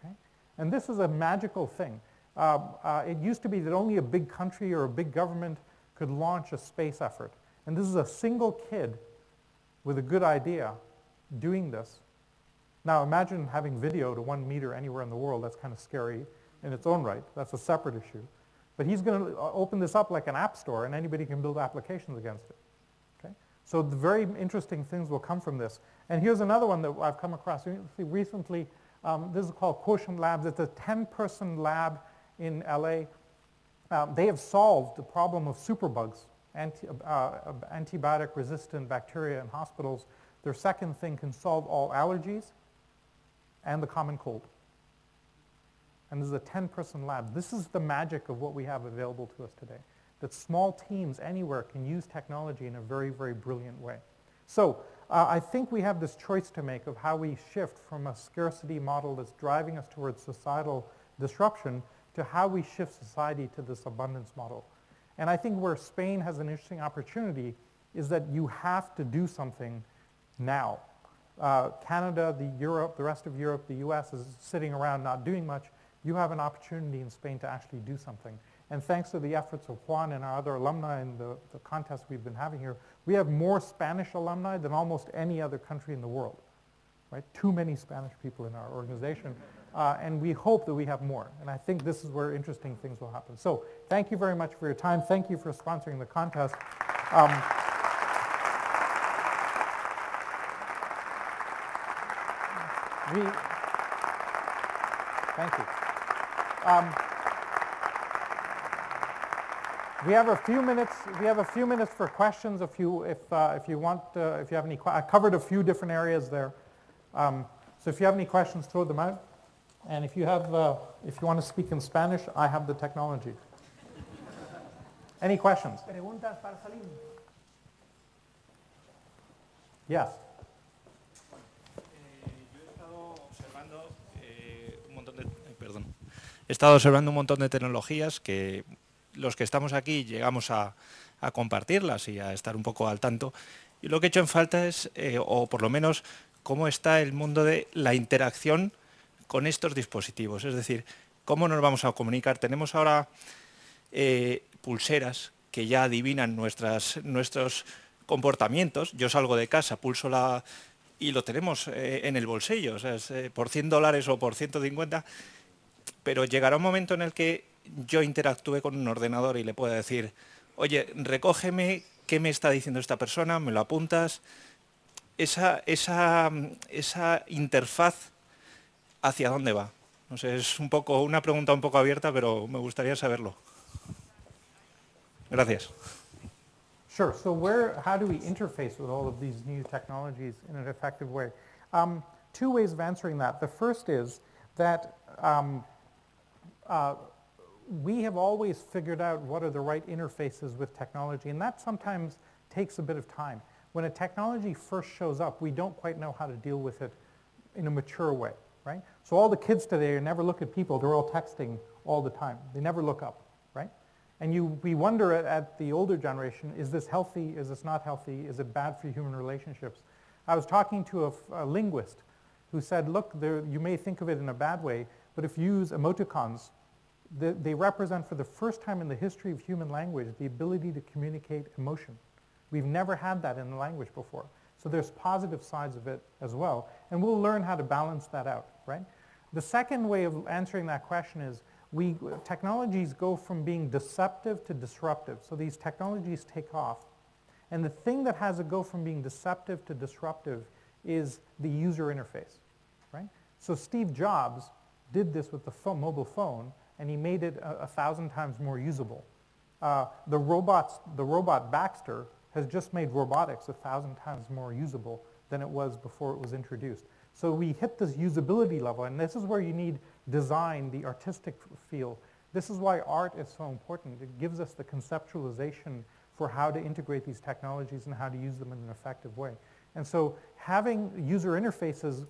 Speaker 1: Okay? And this is a magical thing. It used to be that only a big country or a big government could launch a space effort. And this is a single kid with a good idea doing this. Now imagine having video to 1 meter anywhere in the world. That's kind of scary in its own right. That's a separate issue. But he's going to open this up like an app store, and anybody can build applications against it. Okay? So the very interesting things will come from this. And here's another one that I've come across recently. This is called Quotient Labs. It's a 10-person lab in LA. They have solved the problem of superbugs, antibiotic-resistant bacteria in hospitals. Their second thing can solve all allergies and the common cold. and this is a 10-person lab. This is the magic of what we have available to us today, that small teams anywhere can use technology in a very, very brilliant way. So I think we have this choice to make of how we shift from a scarcity model that's driving us towards societal disruption to how we shift society to this abundance model. And I think where Spain has an interesting opportunity is that you have to do something now. Canada, the rest of Europe, the US is sitting around not doing much. You have an opportunity in Spain to actually do something. And thanks to the efforts of Juan and our other alumni and the contests we've been having here, we have more Spanish alumni than almost any other country in the world, right? Too many Spanish people in our organization. And we hope that we have more. And I think this is where interesting things will happen. So thank you very much for your time. Thank you for sponsoring the contest. Thank you. We have a few minutes. We have a few minutes for questions. If you want, if you have any, I covered a few different areas there. So if you have any questions, throw them out. And if you want to speak in Spanish, I have the technology. Any questions?
Speaker 5: Preguntas para Salim.
Speaker 1: Yes.
Speaker 6: He estado observando un montón de tecnologías que los que estamos aquí llegamos a compartirlas y a estar un poco al tanto. Y lo que he hecho en falta es, o por lo menos, cómo está el mundo de la interacción con estos dispositivos. Es decir, cómo nos vamos a comunicar. Tenemos ahora pulseras que ya adivinan nuestros comportamientos. Yo salgo de casa, pulso y lo tenemos en el bolsillo, o sea, es, por $100 o por 150, pero llegará un momento en el que yo interactúe con un ordenador y le pueda decir, oye, recógeme, ¿qué me está diciendo esta persona? ¿Me lo apuntas? Esa interfaz, ¿hacia dónde va? No sé, es una pregunta un poco abierta, pero me gustaría saberlo. Gracias.
Speaker 1: Sure. So how do we interface with all of these new technologies in an effective way? Two ways of answering that. The first is that we have always figured out what are the right interfaces with technology, and that sometimes takes a bit of time. When a technology first shows up, we don't quite know how to deal with it in a mature way, right? So all the kids today never look at people. They're all texting all the time. They never look up, right? And we wonder at the older generation, is this healthy? Is this not healthy? Is it bad for human relationships? I was talking to a linguist who said, look, you may think of it in a bad way, but if you use emoticons, they represent for the first time in the history of human language the ability to communicate emotion. We've never had that in the language before. So there's positive sides of it as well. And we'll learn how to balance that out, right? The second way of answering that question is technologies go from being deceptive to disruptive. So these technologies take off. And the thing that has it go from being deceptive to disruptive is the user interface, right? So Steve Jobs did this with the mobile phone, and he made it 1,000 times more usable. The robot Baxter has just made robotics 1,000 times more usable than it was before it was introduced. So we hit this usability level, and this is where you need design, the artistic feel. This is why art is so important. It gives us the conceptualization for how to integrate these technologies and how to use them in an effective way. And so having user interfaces,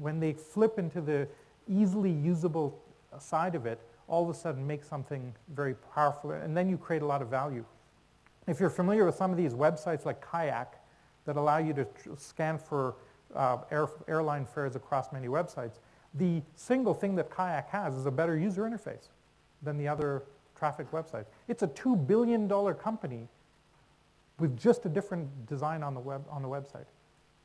Speaker 1: when they flip into the easily usable side of it, all of a sudden make something very powerful, and then you create a lot of value. If you're familiar with some of these websites like Kayak that allow you to scan for airline fares across many websites, the single thing that Kayak has is a better user interface than the other traffic websites. It's a $2 billion company with just a different design on the website.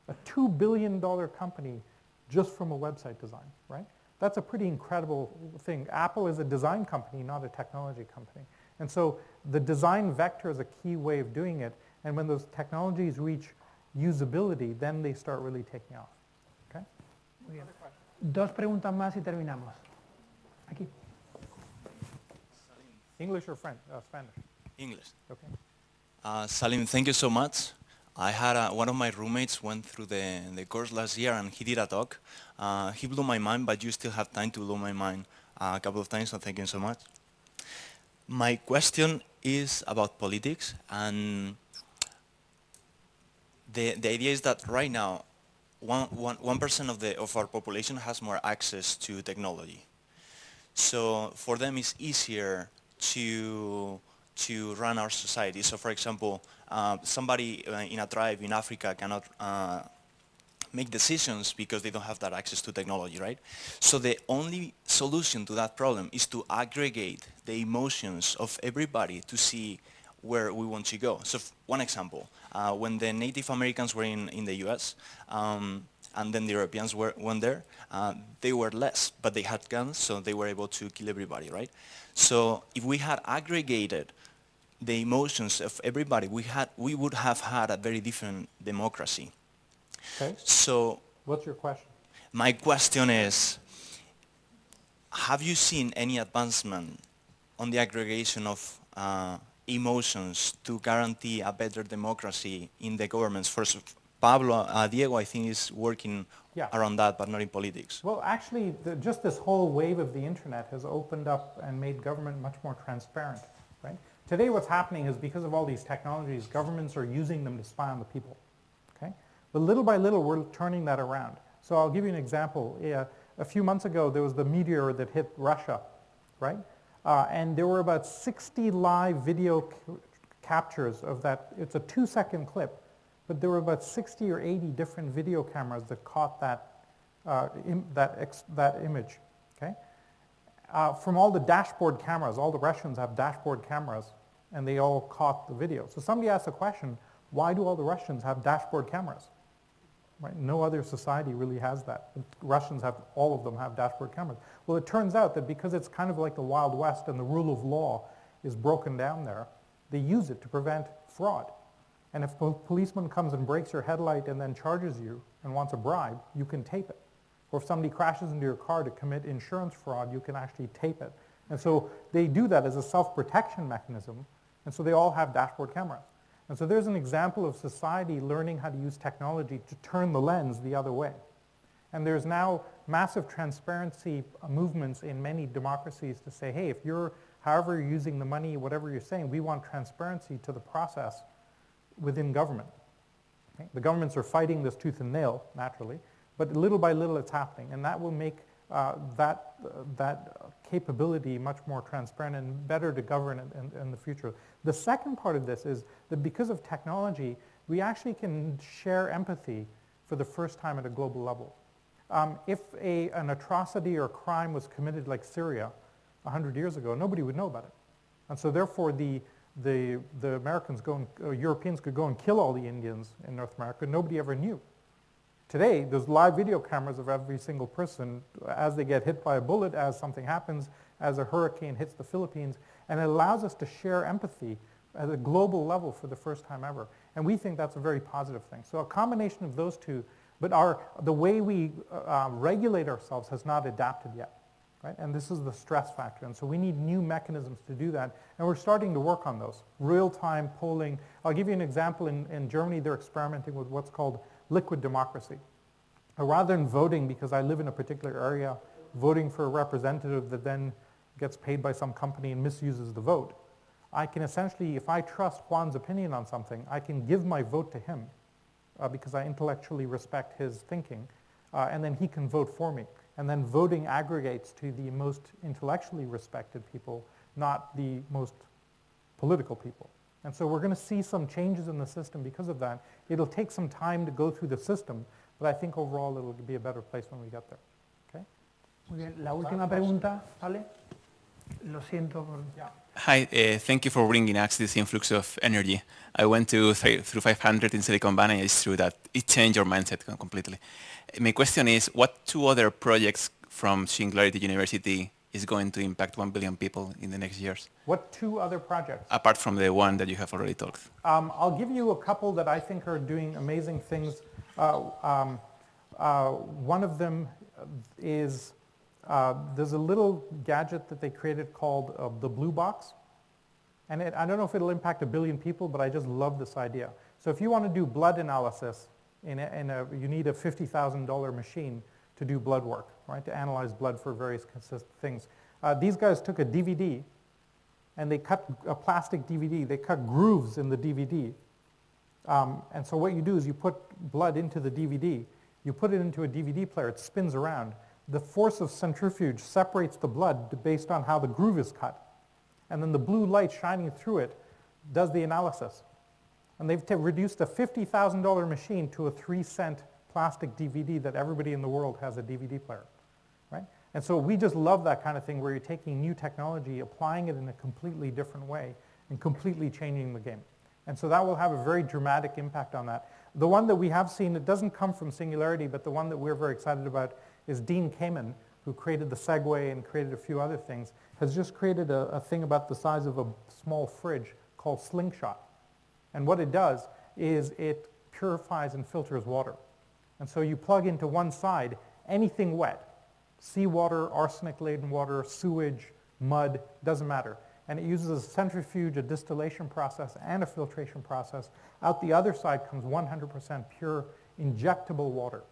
Speaker 1: A $2 billion company just from a website design, right? That's a pretty incredible thing. Apple is a design company, not a technology company. And so the design vector is a key way of doing it. And when those technologies reach usability, then they start really taking off. Okay?
Speaker 5: Muy bien. Dos preguntas más y terminamos. Aquí.
Speaker 1: English or French? Spanish?
Speaker 3: English.
Speaker 1: Okay.
Speaker 3: Salim, thank you so much.
Speaker 7: I had one of my roommates went through the course last year and he did a talk. He blew my mind, but you still have time to blow my mind a couple of times, so thank you so much. My question is about politics, and the idea is that right now, 1% of our population has more access to technology. So for them it's easier to run our society. So for example, somebody in a tribe in Africa cannot make decisions because they don't have that access to technology, right? So the only solution to that problem is to aggregate the emotions of everybody to see where we want to go. So one example, when the Native Americans were in the US, and then the Europeans went there, they were less, but they had guns, so they were able to kill everybody, right? So if we had aggregated the emotions of everybody, we would have had a very different democracy.
Speaker 1: Okay.
Speaker 7: So
Speaker 1: What's your question?
Speaker 7: my question is, have you seen any advancement on the aggregation of emotions to guarantee a better democracy in the governments? First, Pablo, Diego, I think is working around that, but not in politics.
Speaker 1: Well, actually, just this whole wave of the internet has opened up and made government much more transparent, right? Today what's happening is because of all these technologies, governments are using them to spy on the people, okay? But little by little, we're turning that around. So I'll give you an example. A few months ago, there was the meteor that hit Russia, right? And there were about 60 live video captures of that. It's a 2-second clip, but there were about 60 or 80 different video cameras that caught that image, okay? From all the dashboard cameras, all the Russians have dashboard cameras, and they all caught the video. So somebody asked the question, why do all the Russians have dashboard cameras? Right? No other society really has that. Russians have, all of them have dashboard cameras. Well, it turns out that because it's kind of like the Wild West and the rule of law is broken down there, they use it to prevent fraud. And if a policeman comes and breaks your headlight and then charges you and wants a bribe, you can tape it. Or if somebody crashes into your car to commit insurance fraud, you can actually tape it. And so they do that as a self-protection mechanism, and so they all have dashboard cameras. And so there's an example of society learning how to use technology to turn the lens the other way. And there's now massive transparency movements in many democracies to say, hey, if you're, however you're using the money, whatever you're saying, we want transparency to the process within government. Okay? The governments are fighting this tooth and nail, naturally, but little by little it's happening, and that will make that capability much more transparent and better to govern in the future. The second part of this is that because of technology, we actually can share empathy for the first time at a global level. If an atrocity or crime was committed like Syria 100 years ago, nobody would know about it. And so therefore the Americans Europeans could go and kill all the Indians in North America. Nobody ever knew. Today, there's live video cameras of every single person as they get hit by a bullet, as something happens, as a hurricane hits the Philippines, and it allows us to share empathy at a global level for the first time ever. And we think that's a very positive thing. So a combination of those two, but the way we regulate ourselves has not adapted yet. Right? And this is the stress factor. And so we need new mechanisms to do that. And we're starting to work on those. Real-time polling. I'll give you an example. In Germany, they're experimenting with what's called liquid democracy. Rather than voting because I live in a particular area, voting for a representative that then gets paid by some company and misuses the vote, I can essentially, if I trust Juan's opinion on something, I can give my vote to him because I intellectually respect his thinking, and then he can vote for me. And then voting aggregates to the most intellectually respected people, not the most political people. And so we're going to see some changes in the system because of that. It'll take some time to go through the system, but I think overall it'll be a better place when we get there. Okay?
Speaker 5: Muy bien. La última pregunta, ¿vale? Lo siento por...
Speaker 8: Hi, thank you for bringing us this influx of energy. I went through 500 in Silicon Valley, and it's true that it changed your mindset completely. My question is, what 2 other projects from Singularity University is going to impact 1 billion people in the next years?
Speaker 1: What 2 other projects?
Speaker 8: Apart from the one that you have already talked.
Speaker 1: I'll give you a couple that I think are doing amazing things. One of them is there's a little gadget that they created called the Blue Box. And I don't know if it'll impact 1 billion people, but I just love this idea. So if you want to do blood analysis, you need a $50,000 machine to do blood work, right, to analyze blood for various things. These guys took a DVD, and they cut a plastic DVD. They cut grooves in the DVD. And so what you do is you put blood into the DVD. You put it into a DVD player. It spins around. The force of centrifuge separates the blood based on how the groove is cut. And then the blue light shining through it does the analysis. And they've reduced a $50,000 machine to a 3-cent plastic DVD that everybody in the world has a DVD player, right? And so we just love that kind of thing where you're taking new technology, applying it in a completely different way, and completely changing the game. And so that will have a very dramatic impact on that. The one that we have seen, it doesn't come from Singularity, but the one that we're very excited about is Dean Kamen, who created the Segway and created a few other things, has just created a thing about the size of a small fridge called Slingshot. And what it does is it purifies and filters water. And so you plug into one side anything wet, seawater, arsenic-laden water, sewage, mud, doesn't matter. And it uses a centrifuge, a distillation process, and a filtration process. Out the other side comes 100% pure injectable water.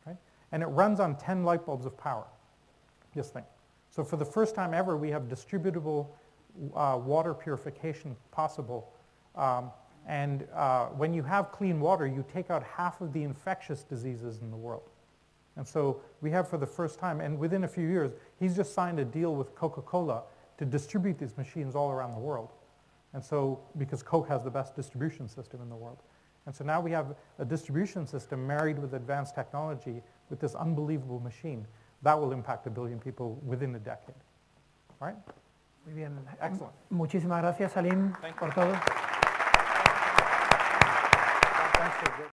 Speaker 1: Right? And it runs on 10 light bulbs of power, this thing. So for the first time ever, we have distributable water purification possible. When you have clean water, you take out half of the infectious diseases in the world. And so we have for the first time, and within a few years, he's just signed a deal with Coca-Cola to distribute these machines all around the world. And so, because Coke has the best distribution system in the world. And so now we have a distribution system married with advanced technology with this unbelievable machine. That will impact 1 billion people within a decade. All right?
Speaker 5: Muy bien.
Speaker 1: Excellent.
Speaker 5: Muchísimas gracias, Salim, por todo.